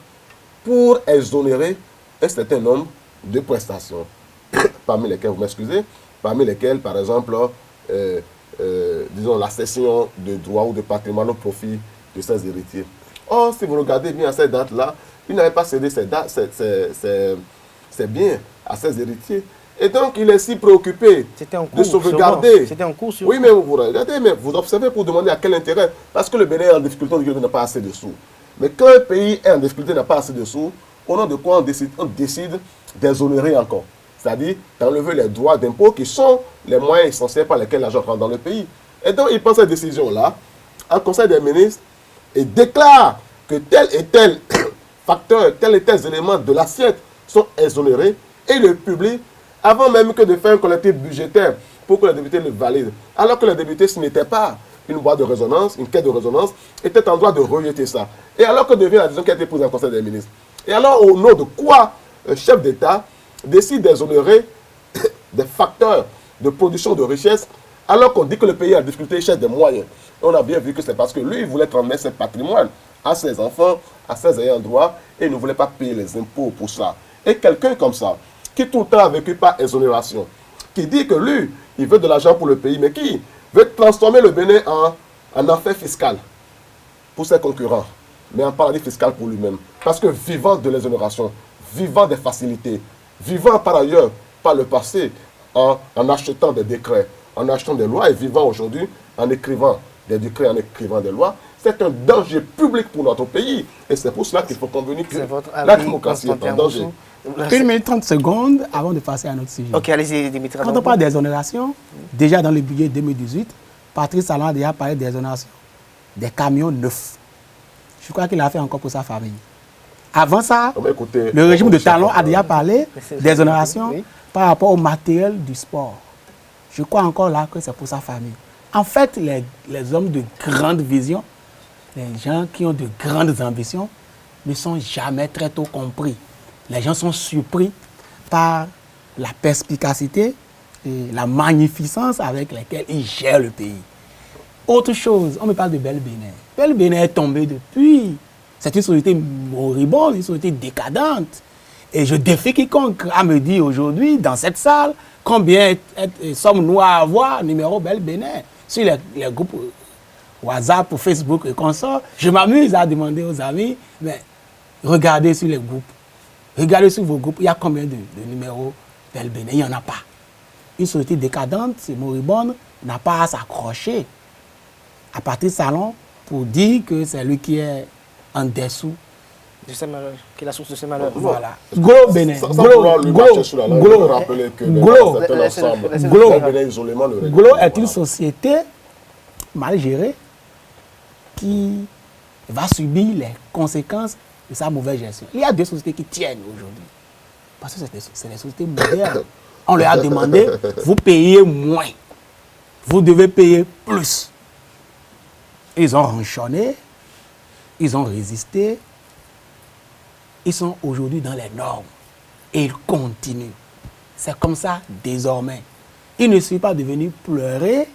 pour exonérer un certain nombre de prestations, parmi lesquelles, vous m'excusez, parmi lesquelles, par exemple, disons, la cession de droits ou de patrimoine au profit de ses héritiers. Or, si vous regardez bien à cette date-là, il n'avait pas cédé ses biens à ses héritiers. Et donc, il est si préoccupé de sauvegarder. C'était en cours sur oui, mais vous regardez, mais vous observez pour demander à quel intérêt. Parce que le Bénin est en difficulté, on n'a pas assez de sous. Mais quand un pays est en difficulté, n'a pas assez de sous, au nom de quoi on décide d'exonérer encore. C'est-à-dire d'enlever les droits d'impôt qui sont les moyens essentiels par lesquels l'argent rentre dans le pays. Et donc, il prend cette décision-là en Conseil des ministres et déclare que tel et tel facteur, tel et tel élément de l'assiette sont exonérés et le public, avant même que de faire un collectif budgétaire pour que les députés le valident. Alors que les députés, ce n'était pas une boîte de résonance, une caisse de résonance, étaient en droit de rejeter ça. Et alors que devient la décision qui a été prise en Conseil des ministres. Et alors, au nom de quoi un chef d'État décide d'exonérer des facteurs de production de richesse, alors qu'on dit que le pays a en difficulté, il cherche des moyens. Et on a bien vu que c'est parce que lui, il voulait transmettre ses patrimoines à ses enfants, à ses ayants droit, et il ne voulait pas payer les impôts pour ça. Et quelqu'un comme ça, qui tout le temps a vécu par exonération, qui dit que lui, il veut de l'argent pour le pays, mais qui veut transformer le Bénin en enfer fiscal pour ses concurrents, mais en paradis fiscal pour lui-même. Parce que vivant de l'exonération, vivant des facilités, vivant par ailleurs par le passé en achetant des décrets, en achetant des lois et vivant aujourd'hui en écrivant des décrets, en écrivant des lois, c'est un danger public pour notre pays. Et c'est pour cela qu'il faut convenir que la démocratie est en danger. 1 minute 30 secondes avant de passer à notre sujet. Ok, allez-y, Dimitri. Quand on parle d'exonération, déjà dans le budget 2018, Patrice Talon a déjà parlé d'exonération des camions neufs. Je crois qu'il a fait encore pour sa famille. Avant ça, le régime de Talon a déjà parlé d'exonération par rapport au matériel du sport. Je crois encore là que c'est pour sa famille. En fait, les hommes de grande vision, les gens qui ont de grandes ambitions, ne sont jamais très tôt compris. Les gens sont surpris par la perspicacité et la magnificence avec laquelle ils gèrent le pays. Autre chose, on me parle de Belle Bénin. Belle Bénin est tombée depuis. C'est une société moribonde, une société décadente. Et je défie quiconque à me dire aujourd'hui, dans cette salle, combien sommes-nous à avoir numéro Belle Bénin sur les groupes WhatsApp ou Facebook et consorts. Je m'amuse à demander aux amis, mais regardez sur les groupes. Regardez sur vos groupes, il y a combien de numéros Belle Bénin? Il n'y en a pas. Une société décadente, c'est moribonde, n'a pas à s'accrocher à partir de salon pour dire que c'est lui qui est en dessous. De ces malheurs, qui est la source de ces malheurs. Voilà. Glo Bénin. Glo est une société mal gérée qui va subir les conséquences de sa mauvaise gestion. Il y a deux sociétés qui tiennent aujourd'hui. Parce que c'est des sociétés modernes. On leur a demandé, vous payez moins. Vous devez payer plus. Ils ont ronchonné, ils ont résisté. Ils sont aujourd'hui dans les normes. Et ils continuent. C'est comme ça désormais. Il ne suffit pas de venir pleurer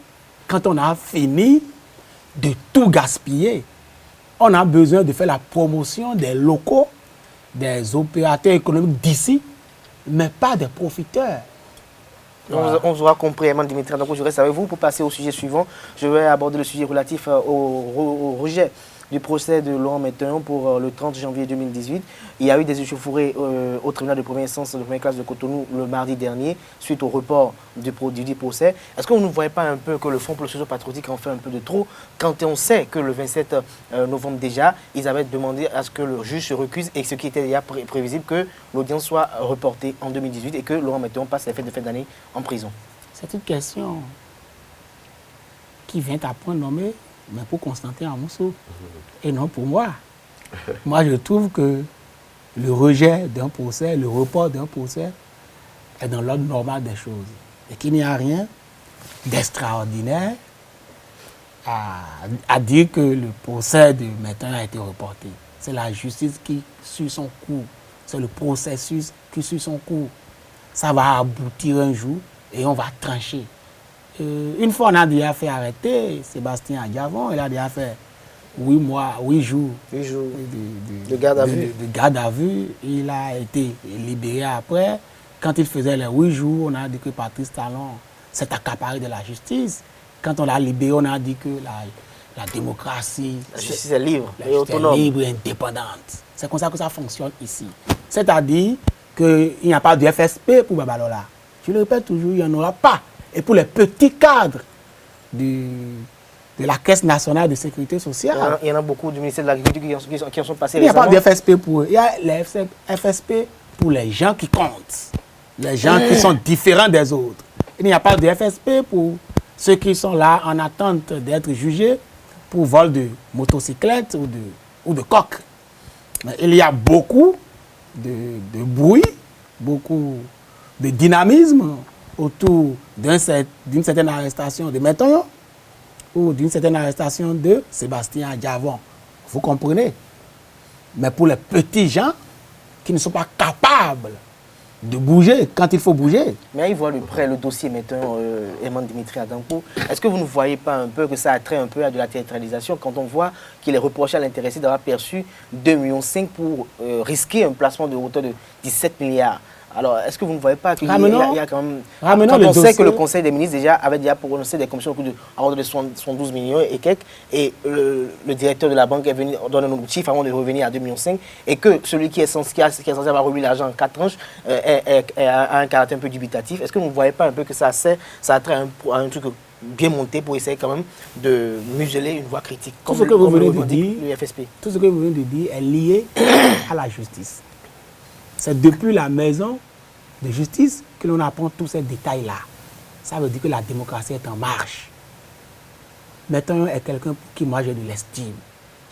quand on a fini de tout gaspiller. On a besoin de faire la promotion des locaux, des opérateurs économiques d'ici, mais pas des profiteurs. Voilà. On vous aura compris, Eman Dimitri. Donc, je reste avec vous pour passer au sujet suivant. Je vais aborder le sujet relatif au rejet du procès de Laurent Metteyon pour le 30 janvier 2018. Il y a eu des échauffourées au tribunal de première instance de première classe de Cotonou le mardi dernier, suite au report du procès. Est-ce que vous ne voyez pas un peu que le Front pour le Séjour patriotique en fait un peu de trop, quand on sait que le 27 novembre déjà, ils avaient demandé à ce que le juge se recuse, et ce qui était déjà prévisible, que l'audience soit reportée en 2018 et que Laurent Metteyon passe les fêtes de fin d'année en prison? C'est une question qui vient à point nommé, mais pour Constantin Amoussou, et non pour moi. Moi, je trouve que le rejet d'un procès, le report d'un procès est dans l'ordre normal des choses. Et qu'il n'y a rien d'extraordinaire à dire que le procès de Metteyon a été reporté. C'est la justice qui suit son cours. C'est le processus qui suit son cours. Ça va aboutir un jour et on va trancher. Une fois, on a déjà fait arrêter Sébastien Adjavon. Il a déjà fait 8 jours de garde à vue. De garde à vue. Il a été libéré après. Quand il faisait les 8 jours, on a dit que Patrice Talon s'est accaparé de la justice. Quand on l'a libéré, on a dit que la démocratie... La justice est libre et autonome. Libre et indépendante. C'est comme ça que ça fonctionne ici. C'est-à-dire qu'il n'y a pas de FSP pour Babalola. Je le répète toujours, il n'y en aura pas. Et pour les petits cadres de la Caisse nationale de sécurité sociale. Il y en a beaucoup du ministère de l'Agriculture qui en sont passés. Il n'y a pas de FSP pour eux. Il y a les FSP pour les gens qui comptent. Les gens qui sont différents des autres. Il n'y a pas de FSP pour ceux qui sont là en attente d'être jugés pour vol de motocyclette ou de coq. Mais il y a beaucoup de bruit, beaucoup de dynamisme autour d'une certaine arrestation de Metteyon ou d'une certaine arrestation de Sébastien Adjavon. Vous comprenez? Mais pour les petits gens qui ne sont pas capables de bouger quand il faut bouger. Mais ils voient de près le dossier Metteyon, Eman Dimitri Adanko. Est-ce que vous ne voyez pas un peu que ça a trait un peu à de la théâtralisation quand on voit qu'il est reproché à l'intéressé d'avoir perçu 2,5 millions pour risquer un placement de hauteur de 17 milliards? Alors, est-ce que vous ne voyez pas qu'il y a quand même... Quand on sait que le Conseil des ministres avait déjà prononcé des commissions à ordre de 72 millions et quelques, et le directeur de la banque est venu donner un chiffre avant de revenir à 2,5 millions, et que celui qui est censé avoir remis l'argent en 4 tranches a un caractère un peu dubitatif, est-ce que vous ne voyez pas un peu que ça a trait à un truc bien monté pour essayer quand même de museler une voix critique, tout ce que vous venez de dire, le FSP? Tout ce que vous venez de dire est lié à la justice. C'est depuis la maison de justice que l'on apprend tous ces détails-là. Ça veut dire que la démocratie est en marche. Metteyon est quelqu'un pour qui moi j'ai de l'estime.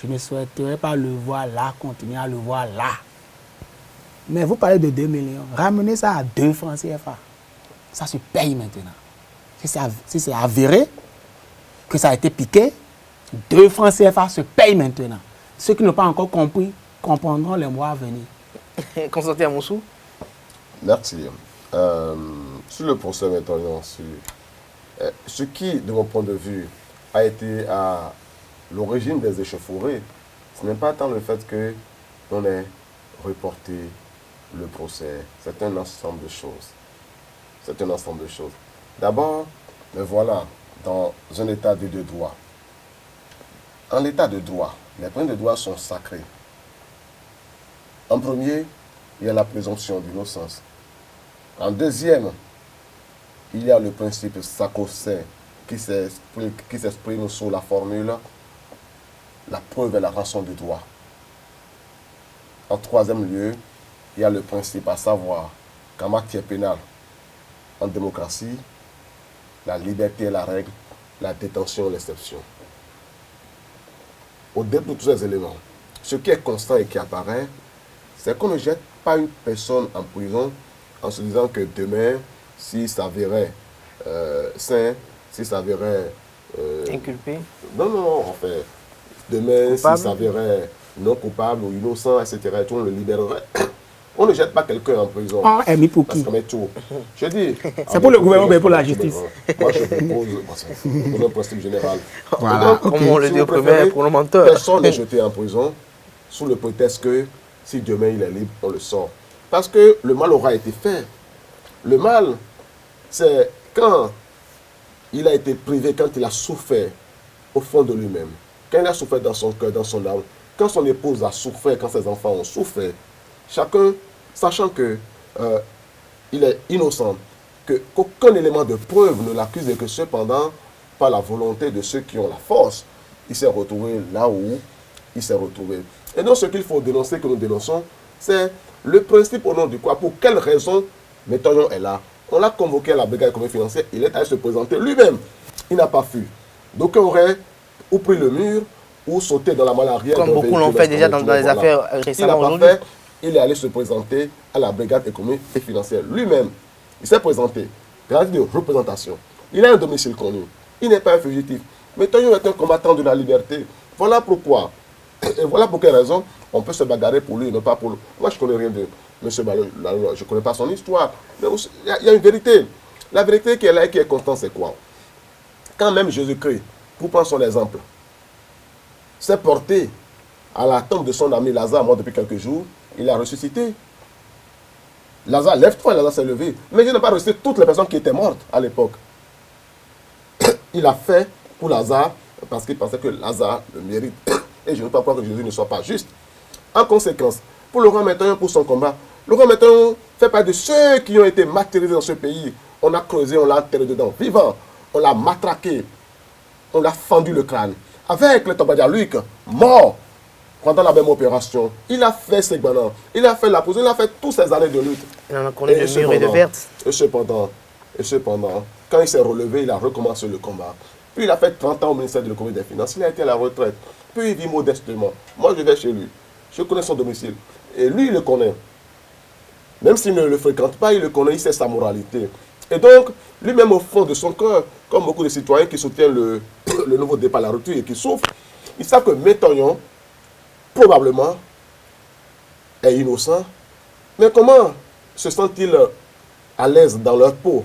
Je ne souhaiterais pas le voir là, continuer à le voir là. Mais vous parlez de 2 millions. Ramenez ça à 2 francs CFA. Ça se paye maintenant. Si c'est avéré que ça a été piqué, 2 francs CFA se paye maintenant. Ceux qui n'ont pas encore compris comprendront les mois à venir. Constantin Amoussou. Merci. Sur le procès Metteyon, ce qui, de mon point de vue, a été à l'origine des échauffourées, ce n'est pas tant le fait que l'on ait reporté le procès. C'est un ensemble de choses. C'est un ensemble de choses. D'abord, mais voilà, dans un état de droit. En l'état de droit, les principes de droit sont sacrés. En premier, il y a la présomption d'innocence. En deuxième, il y a le principe sacro-saint qui s'exprime sous la formule la preuve est la rançon du droit. En troisième lieu, il y a le principe à savoir qu'en matière pénale, en démocratie, la liberté est la règle, la détention est l'exception. Au-delà de tous ces éléments, ce qui est constant et qui apparaît, c'est qu'on ne jette pas une personne en prison en se disant que demain, s'il s'avérait sain, s'il s'avérait... Inculpé. Non, en fait, demain, s'il s'avérait non coupable ou innocent, etc., on le libérerait. On ne jette pas quelqu'un en prison. Ah, Amy pour qui? Parce qu'on met tout. Je dis... C'est pour le gouvernement, mais pour la justice. Moi, je propose un principe général. Voilà. Donc, Comme on le dit au premier, pour le menteur. Personne n'est jeté en prison sous le prétexte que si demain il est libre, on le sort. Parce que le mal aura été fait. Le mal, c'est quand il a été privé, quand il a souffert au fond de lui-même. Quand il a souffert dans son cœur, dans son âme. Quand son épouse a souffert, quand ses enfants ont souffert. Chacun, sachant que il est innocent, qu'aucun élément de preuve ne l'accuse et que cependant, par la volonté de ceux qui ont la force, il s'est retrouvé là où il s'est retrouvé. Et donc ce qu'il faut dénoncer, que nous dénonçons, c'est le principe au nom du quoi, pour quelle raison Méthodion est là. On l'a convoqué à la brigade économique financière, il est allé se présenter lui-même. Il n'a pas fui. Donc on aurait ou pris le mur, ou sauté dans la malaria. Comme beaucoup l'ont fait déjà dans les affaires récemment aujourd'hui. Il est allé se présenter à la brigade économique et financière lui-même. Il s'est présenté, grâce de représentation. Il a un domicile connu. Il n'est pas un fugitif. Mais Tonio est un combattant de la liberté. Voilà pourquoi. Et voilà pour quelle raison on peut se bagarrer pour lui et non pas pour lui. Moi, je ne connais rien de M. Ballon. Je ne connais pas son histoire. Mais il y a une vérité. La vérité qui est là et qui est constante, c'est quoi? Quand même Jésus-Christ, pour prendre son exemple, s'est porté à la tombe de son ami Lazare, mort depuis quelques jours, il a ressuscité. Lazare, lève-toi, Lazare s'est levé. Mais il n'a pas ressuscité toutes les personnes qui étaient mortes à l'époque. Il a fait pour Lazare parce qu'il pensait que Lazare le mérite. Et je ne veux pas croire que Jésus ne soit pas juste. En conséquence, pour Laurent Méthodion, pour son combat, Laurent Méthodion fait partie de ceux qui ont été martyrisés dans ce pays. On a creusé, on l'a enterré dedans, vivant. On l'a matraqué. On l'a fendu le crâne. Avec le Tobadialuc, mort pendant la même opération. Il a fait ses banans. Il a fait la pause. Il a fait toutes ces années de lutte. Il en a connu de murs et de vertes. Et cependant, quand il s'est relevé, il a recommencé le combat. Puis il a fait 30 ans au ministère de l'économie et des finances. Il a été à la retraite. Puis il vit modestement. Moi, je vais chez lui. Je connais son domicile. Et lui, il le connaît. Même s'il ne le fréquente pas, il le connaît. Il sait sa moralité. Et donc, lui-même au fond de son cœur, comme beaucoup de citoyens qui soutiennent le nouveau départ à la rupture et qui souffrent, ils savent que Méthodion, probablement, est innocent. Mais comment se sentent-ils à l'aise dans leur peau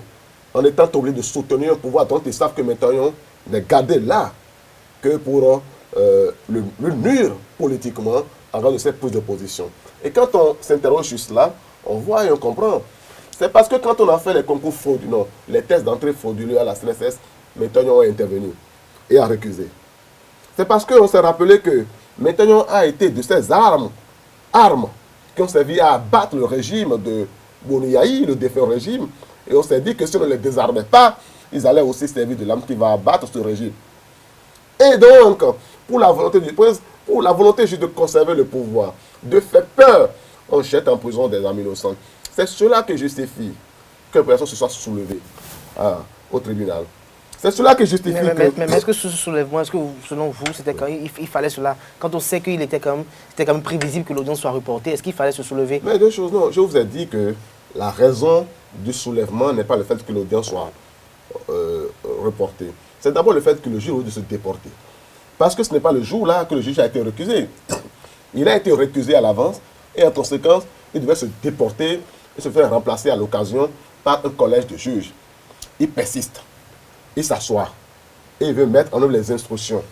en étant obligés de soutenir un pouvoir dont ils savent que Méthodion n'est gardé là que pour le nuire politiquement en raison de cette prise de position. Et quand on s'interroge juste là, on voit et on comprend. C'est parce que quand on a fait les concours frauduleux, les tests d'entrée frauduleux à la CNSS, Méthodion est intervenu et a récusé. C'est parce qu'on s'est rappelé que Méthodion a été de ces armes qui ont servi à abattre le régime de Boniaï, le défunt régime, et on s'est dit que si on ne les désarmait pas, ils allaient aussi servir de l'arme qui va abattre ce régime. Et donc, pour la volonté du prince, pour la volonté juste de conserver le pouvoir, de faire peur, on jette en prison des hommes innocents. C'est cela qui justifie qu'une personne se soit soulevée au tribunal. C'est cela qui justifie mais est-ce que ce soulèvement, est-ce que selon vous, c'était quand il fallait cela? Quand on sait qu'il était quand même prévisible que l'audience soit reportée, est-ce qu'il fallait se soulever? Mais deux choses, non. Je vous ai dit que la raison du soulèvement n'est pas le fait que l'audience soit reportée. C'est d'abord le fait que le juge aurait dû se déporter. Parce que ce n'est pas le jour-là que le juge a été récusé. Il a été récusé à l'avance et en conséquence, il devait se déporter et se faire remplacer à l'occasion par un collège de juges. Il persiste. Il s'assoit et il veut mettre en œuvre les instructions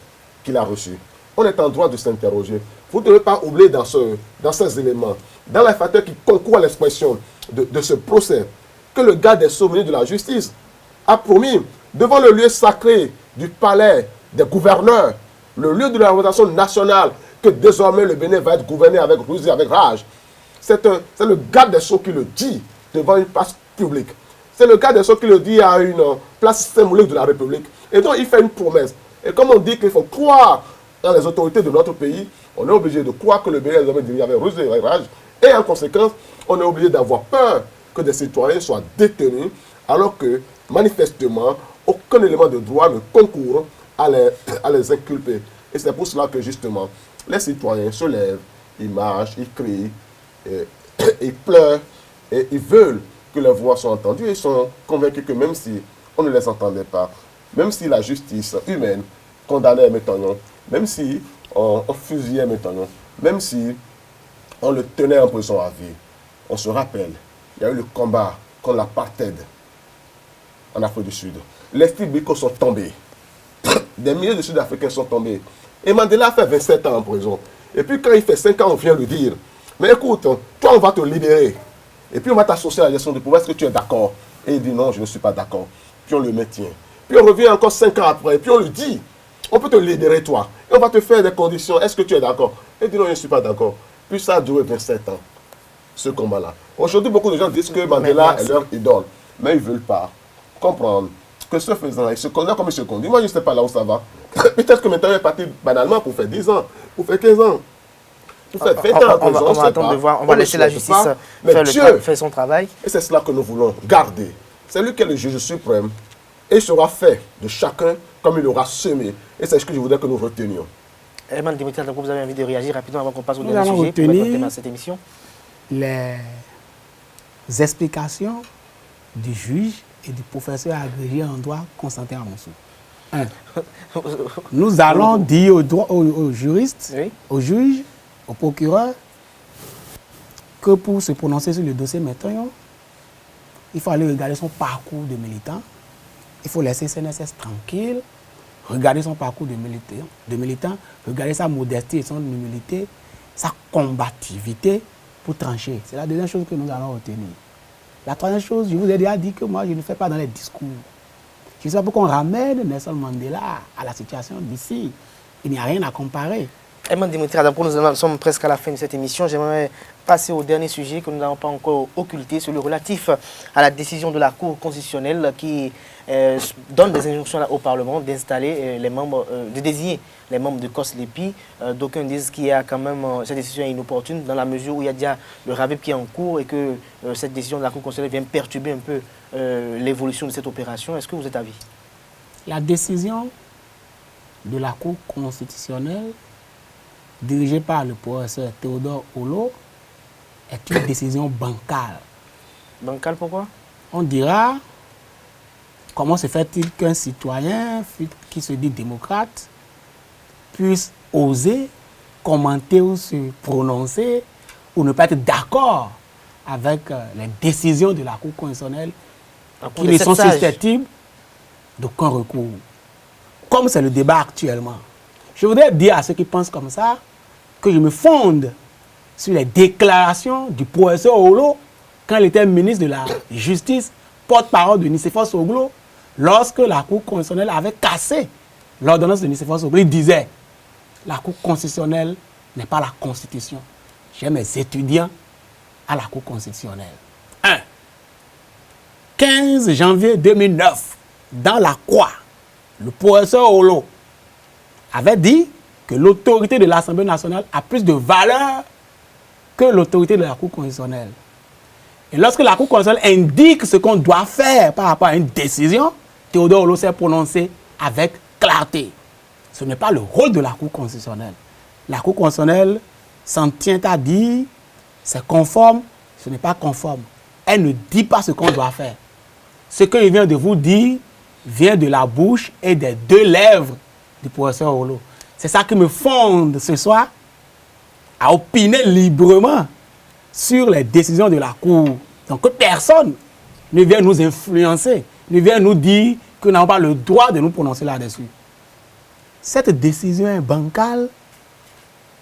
qu'il a reçues. On est en droit de s'interroger. Vous ne devez pas oublier dans ces éléments, dans les facteurs qui concourent à l'expression de ce procès, que le garde des Sceaux de la justice a promis devant le lieu sacré du palais des gouverneurs, le lieu de la représentation nationale, que désormais le Bénin va être gouverné avec ruse et avec rage. C'est le garde des Sceaux qui le dit devant une place publique. C'est le cas de ceux qui le dit à une place symbolique de la République. Et donc, il fait une promesse. Et comme on dit qu'il faut croire dans les autorités de notre pays, on est obligé de croire que le pays est désormais dirigé avec ruse et rage. Et en conséquence, on est obligé d'avoir peur que des citoyens soient détenus, alors que, manifestement, aucun élément de droit ne concourt à les inculper. Et c'est pour cela que, justement, les citoyens se lèvent, ils marchent, ils crient, ils pleurent, et ils veulent que leurs voix soient entendues. Ils sont convaincus que même si on ne les entendait pas, même si la justice humaine condamnait Métagnon, même si on fusillait Métagnon, même si on le tenait en prison à vie, on se rappelle, il y a eu le combat contre l'apartheid en Afrique du Sud. Les Biko sont tombés. Des milliers de Sud-Africains sont tombés. Et Mandela a fait 27 ans en prison. Et puis quand il fait 5 ans, on vient lui dire, mais écoute, toi on va te libérer. Et puis on va t'associer à la gestion du pouvoir, est-ce que tu es d'accord? Et il dit non, je ne suis pas d'accord. Puis on le maintient. Puis on revient encore 5 ans après, et puis on lui dit, on peut te libérer toi. Et on va te faire des conditions, est-ce que tu es d'accord? Et il dit non, je ne suis pas d'accord. Puis ça a duré 27 ans, ce combat-là. Aujourd'hui, beaucoup de gens disent que Mandela est leur idole. Mais ils ne veulent pas comprendre que ce faisant-là, il se conduit comme il se conduit. Moi, je ne sais pas là où ça va. Peut-être que maintenant, il est parti banalement pour faire 10 ans, pour faire 15 ans. Pour faire 20 ans en prison, on va attendre de voir, on va laisser la justice faire son travail. Et c'est cela que nous voulons garder. C'est lui qui est le juge suprême. Et il sera fait de chacun comme il aura semé. Et c'est ce que je voudrais que nous retenions. Herman Dimitri, vous avez envie de réagir rapidement avant qu'on passe au Nous dernier allons sujet pour mettre un retenir thème à cette émission? les explications du juge et du professeur agrégé en droit Constantin Amonsou. 1. Nous allons dire aux juristes, Oui. aux juges, aux procureurs, que pour se prononcer sur le dossier Métagnon, il faut aller regarder son parcours de militant. Il faut laisser CNSS tranquille, regarder son parcours de militant, regarder sa modestie et son humilité, sa combativité pour trancher. C'est la deuxième chose que nous allons retenir. La troisième chose, je vous ai déjà dit que moi, je ne fais pas dans les discours. Je ne sais pas pourquoi on ramène Nelson Mandela à la situation d'ici. Il n'y a rien à comparer. Herman Dimitri, nous sommes presque à la fin de cette émission. J'aimerais passer au dernier sujet que nous n'avons pas encore occulté, celui relatif à la décision de la Cour constitutionnelle qui donne des injonctions au Parlement d'installer les membres, de désigner les membres de COSLEPI. D'aucuns disent qu'il y a quand même cette décision est inopportune dans la mesure où il y a déjà le RAVEP qui est en cours et que cette décision de la Cour constitutionnelle vient perturber un peu l'évolution de cette opération. Est-ce que vous êtes d'avis? La décision de la Cour constitutionnelle dirigée par le professeur Théodore Olo est une décision bancale. Bancale pourquoi? On dira, comment se fait-il qu'un citoyen qui se dit démocrate puisse oser commenter ou se prononcer ou ne pas être d'accord avec les décisions de la Cour constitutionnelle qui ne sont susceptibles d'aucun recours. Comme c'est le débat actuellement. Je voudrais dire à ceux qui pensent comme ça que je me fonde sur les déclarations du professeur Olo quand il était ministre de la Justice, porte-parole de Nicéphore Soglo, lorsque la Cour constitutionnelle avait cassé l'ordonnance de Nicéphore Soglo. Il disait, la Cour constitutionnelle n'est pas la Constitution. J'ai mes étudiants à la Cour constitutionnelle. 1. 15 janvier 2009, dans la Croix, le professeur Olo avait dit que l'autorité de l'Assemblée nationale a plus de valeur que l'autorité de la Cour constitutionnelle. Et lorsque la Cour constitutionnelle indique ce qu'on doit faire par rapport à une décision, Théodore Olo s'est prononcé avec clarté. Ce n'est pas le rôle de la Cour constitutionnelle. La Cour constitutionnelle s'en tient à dire c'est conforme, ce n'est pas conforme. Elle ne dit pas ce qu'on doit faire. Ce que je viens de vous dire vient de la bouche et des 2 lèvres du professeur Olo. C'est ça qui me fonde ce soir à opiner librement sur les décisions de la Cour. Donc que personne ne vient nous influencer, ne vient nous dire que nous n'avons pas le droit de nous prononcer là-dessus. Cette décision est bancale,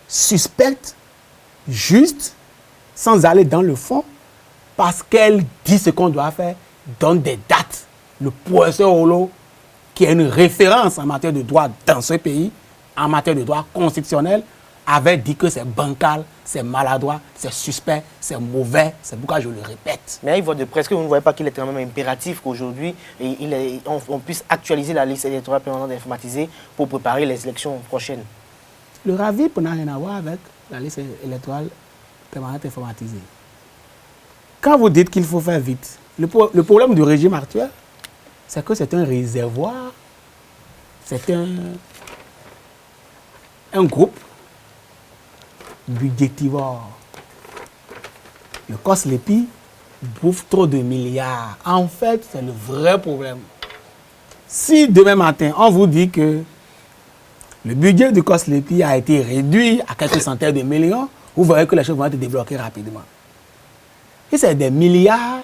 suspecte, juste, sans aller dans le fond, parce qu'elle dit ce qu'on doit faire, donne des dates. Le professeur Olo, qui est une référence en matière de droit dans ce pays, en matière de droit constitutionnel, avait dit que c'est bancal, c'est maladroit, c'est suspect, c'est mauvais. C'est pourquoi je le répète. Mais il voit de près, est-ce que vous ne voyez pas qu'il est quand même impératif qu'aujourd'hui, on puisse actualiser la liste électorale permanente informatisée pour préparer les élections prochaines? Le RAVIP n'a rien à voir avec la liste électorale permanente informatisée. Quand vous dites qu'il faut faire vite, le problème du régime actuel, c'est que c'est un réservoir, c'est un groupe budgétivore. Le COSLEPI bouffe trop de milliards. En fait, c'est le vrai problème. Si demain matin, on vous dit que le budget du COSLEPI a été réduit à quelques centaines de millions, vous verrez que les choses vont être débloquées rapidement. Et c'est des milliards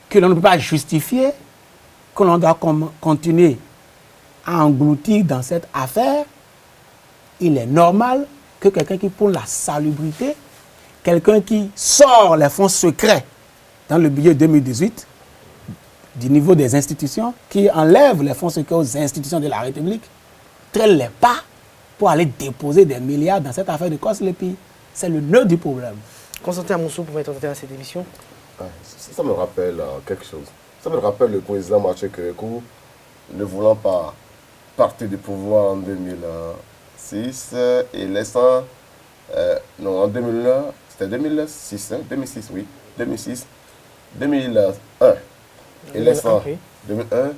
que l'on ne peut pas justifier, que l'on doit continuer à engloutir dans cette affaire. Il est normal que quelqu'un qui pour la salubrité, quelqu'un qui sort les fonds secrets dans le budget 2018 du niveau des institutions, qui enlève les fonds secrets aux institutions de la République, traîne les pas pour aller déposer des milliards dans cette affaire de COSLEPI. C'est le nœud du problème. Constantin Amoussou, pour m'être à cette émission. Ça me rappelle quelque chose. Ça me rappelle le président Mathieu Kérékou ne voulant pas partir du pouvoir en 2006 et laissant... non, en 2001, c'était 2006, 2006, oui, 2006, 2001, et laissant 2001,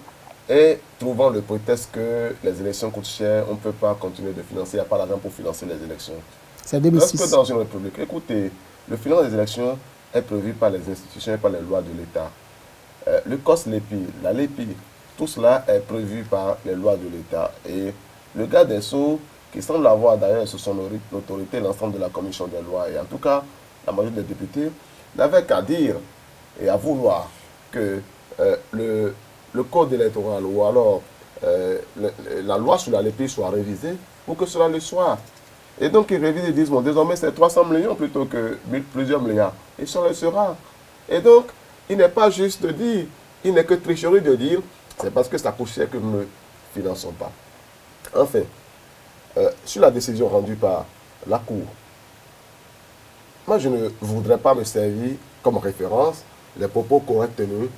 et trouvant le prétexte que les élections coûtent cher, on ne peut pas continuer de financer, il n'y a pas d'argent pour financer les élections. C'est 2006. Parce que dans une république, écoutez, le financement des élections est prévu par les institutions et par les lois de l'État. Le COSLEPI, la LEPI, tout cela est prévu par les lois de l'État. Et le garde des Sceaux, qui semble avoir d'ailleurs sous son autorité l'ensemble de la commission des lois, et en tout cas la majorité des députés, n'avait qu'à dire et à vouloir que le code électoral ou alors la loi sur la LEPI soit révisée pour que cela le soit. Et donc ils révisent et disent, bon, désormais c'est 300 millions plutôt que plusieurs milliards. Et ça le sera. Et donc, il n'est pas juste de dire, il n'est que tricherie de dire, c'est parce que ça coûte cher que nous ne finançons pas. Enfin, sur la décision rendue par la Cour, moi je ne voudrais pas me servir comme référence les propos qu'aurait tenus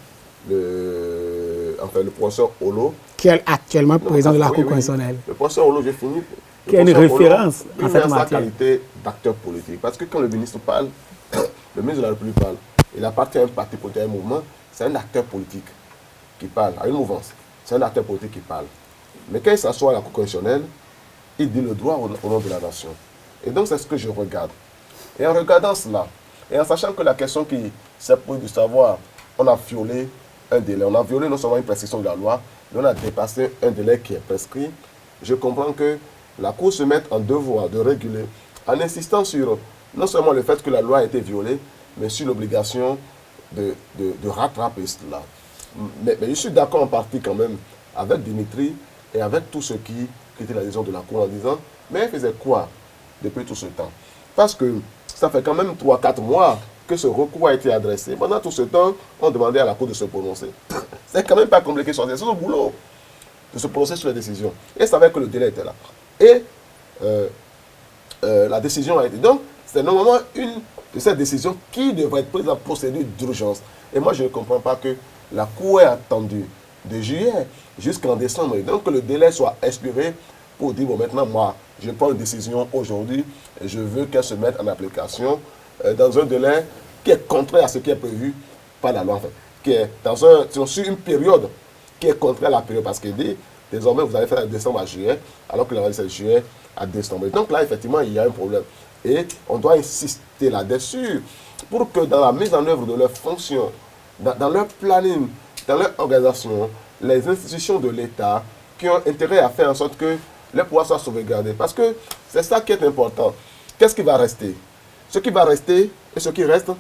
le professeur Olo. Qui est actuellement président de la Cour constitutionnelle. Le professeur Olo, j'ai fini. Qui est une référence en cette matière. Sa qualité d'acteur politique. Parce que quand le ministre parle, le ministre de la République parle, il appartient à un parti politique, à un mouvement, c'est un acteur politique qui parle, à une mouvance. C'est un acteur politique qui parle. Mais quand il s'assoit à la Cour constitutionnelle, il dit le droit au nom de la nation. Et donc c'est ce que je regarde. Et en regardant cela, et en sachant que la question qui s'est posée de savoir, on a violé un délai, on a violé non seulement une prescription de la loi, mais on a dépassé un délai qui est prescrit, je comprends que la Cour se met en devoir de réguler, en insistant sur non seulement le fait que la loi a été violée, mais sur l'obligation de rattraper cela. Mais je suis d'accord en partie quand même avec Dimitri et avec tous ceux qui étaient la décision de la Cour en disant, mais elle faisait quoi depuis tout ce temps? Parce que ça fait quand même 3-4 mois que ce recours a été adressé. Pendant tout ce temps, on demandait à la Cour de se prononcer. C'est quand même pas compliqué, c'est son boulot de se prononcer sur les décisions. Et ça savait que le délai était là. Et la décision a été... Donc, c'est normalement une de ces décisions qui devrait être prise en procédure d'urgence. Et moi, je ne comprends pas que la Cour ait attendu de juillet jusqu'en décembre. Et donc, que le délai soit expiré pour dire, bon, maintenant, moi, je prends une décision aujourd'hui et je veux qu'elle se mette en application dans un délai qui est contraire à ce qui est prévu par la loi, en fait, qui est sur une période qui est contraire à la période, parce qu'il dit, désormais, vous allez faire de décembre à juillet, alors que la loi c'est de juillet à décembre. Et donc là, effectivement, il y a un problème. Et on doit insister là-dessus pour que dans la mise en œuvre de leurs fonctions, dans leur planning, dans leur organisation, les institutions de l'État qui ont intérêt à faire en sorte que les pouvoirs soient sauvegardés. Parce que c'est ça qui est important. Qu'est-ce qui va rester? Ce qui va rester et ce qui reste,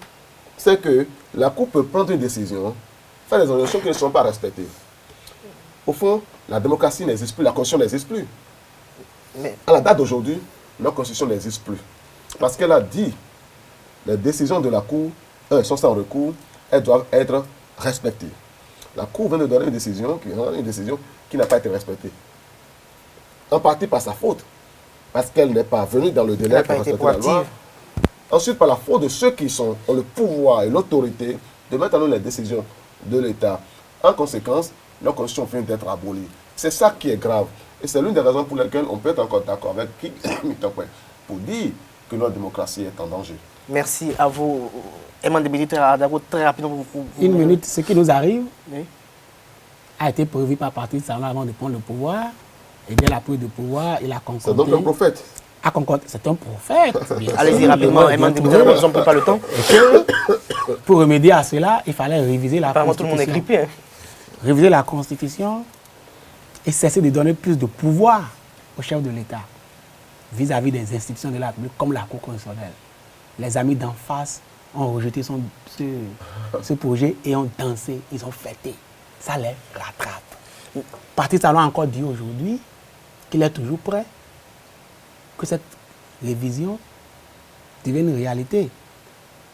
c'est que la Cour peut prendre une décision, faire des organisations qui ne sont pas respectées. Au fond, la démocratie n'existe plus, la Constitution n'existe plus. Mais à la date d'aujourd'hui, notre Constitution n'existe plus. Parce qu'elle a dit, les décisions de la Cour, sont sans recours, elles doivent être respectées. La Cour vient de donner une décision qui n'a pas été respectée. En partie par sa faute. parce qu'elle n'est pas venue dans le délai pour respecter la loi. Ensuite, par la faute de ceux qui ont le pouvoir et l'autorité de mettre en œuvre les décisions de l'État. En conséquence, la Constitution vient d'être abolie. C'est ça qui est grave. Et c'est l'une des raisons pour lesquelles on peut être encore d'accord avec qui pour dire que notre démocratie est en danger. Merci à vous. Très rapidement. Une minute, ce qui nous arrive a été prévu par Patrice Talon avant de prendre le pouvoir. Et bien la prise de pouvoir, il a concordé. C'est donc un prophète. C'est un prophète. Allez-y rapidement, nous n'avons pas le temps. Pour remédier à cela, il fallait réviser la Apparemment, Constitution. tout le monde est grippé. Hein. Réviser la Constitution et cesser de donner plus de pouvoir au chef de l'État vis-à-vis des institutions de la République comme la Cour constitutionnelle. Les amis d'en face ont rejeté ce projet et ont dansé, ils ont fêté. Ça les rattrape. Patrice Talon a encore dit aujourd'hui qu'il est toujours prêt que cette révision devienne une réalité.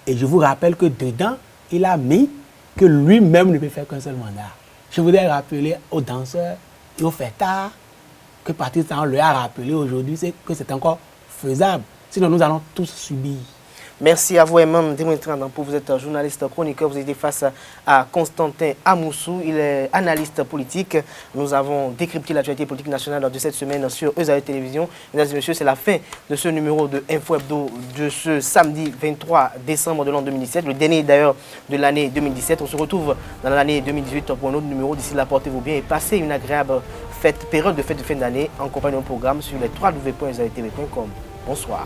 Et je vous rappelle que dedans, il a mis que lui-même ne peut faire qu'un seul mandat. Je voudrais rappeler aux danseurs et aux fêtards que Patrice Talon leur a rappelé aujourd'hui, c'est que c'est encore faisable. Sinon, nous allons tous subir. Merci à vous, Emmanuel Demontrandampo. Vous êtes journaliste chroniqueur. Vous étiez face à Constantin Amoussou. Il est analyste politique. Nous avons décrypté l'actualité politique nationale de cette semaine sur Eusaïe Télévision. Mesdames et messieurs, c'est la fin de ce numéro de Info Hebdo de ce samedi 23 décembre de l'an 2017, le dernier d'ailleurs de l'année 2017. On se retrouve dans l'année 2018 pour un autre numéro. D'ici là, portez-vous bien et passez une agréable période de fête de fin d'année en compagnie d'un programme sur les www.eusaïetv.com. Bonsoir.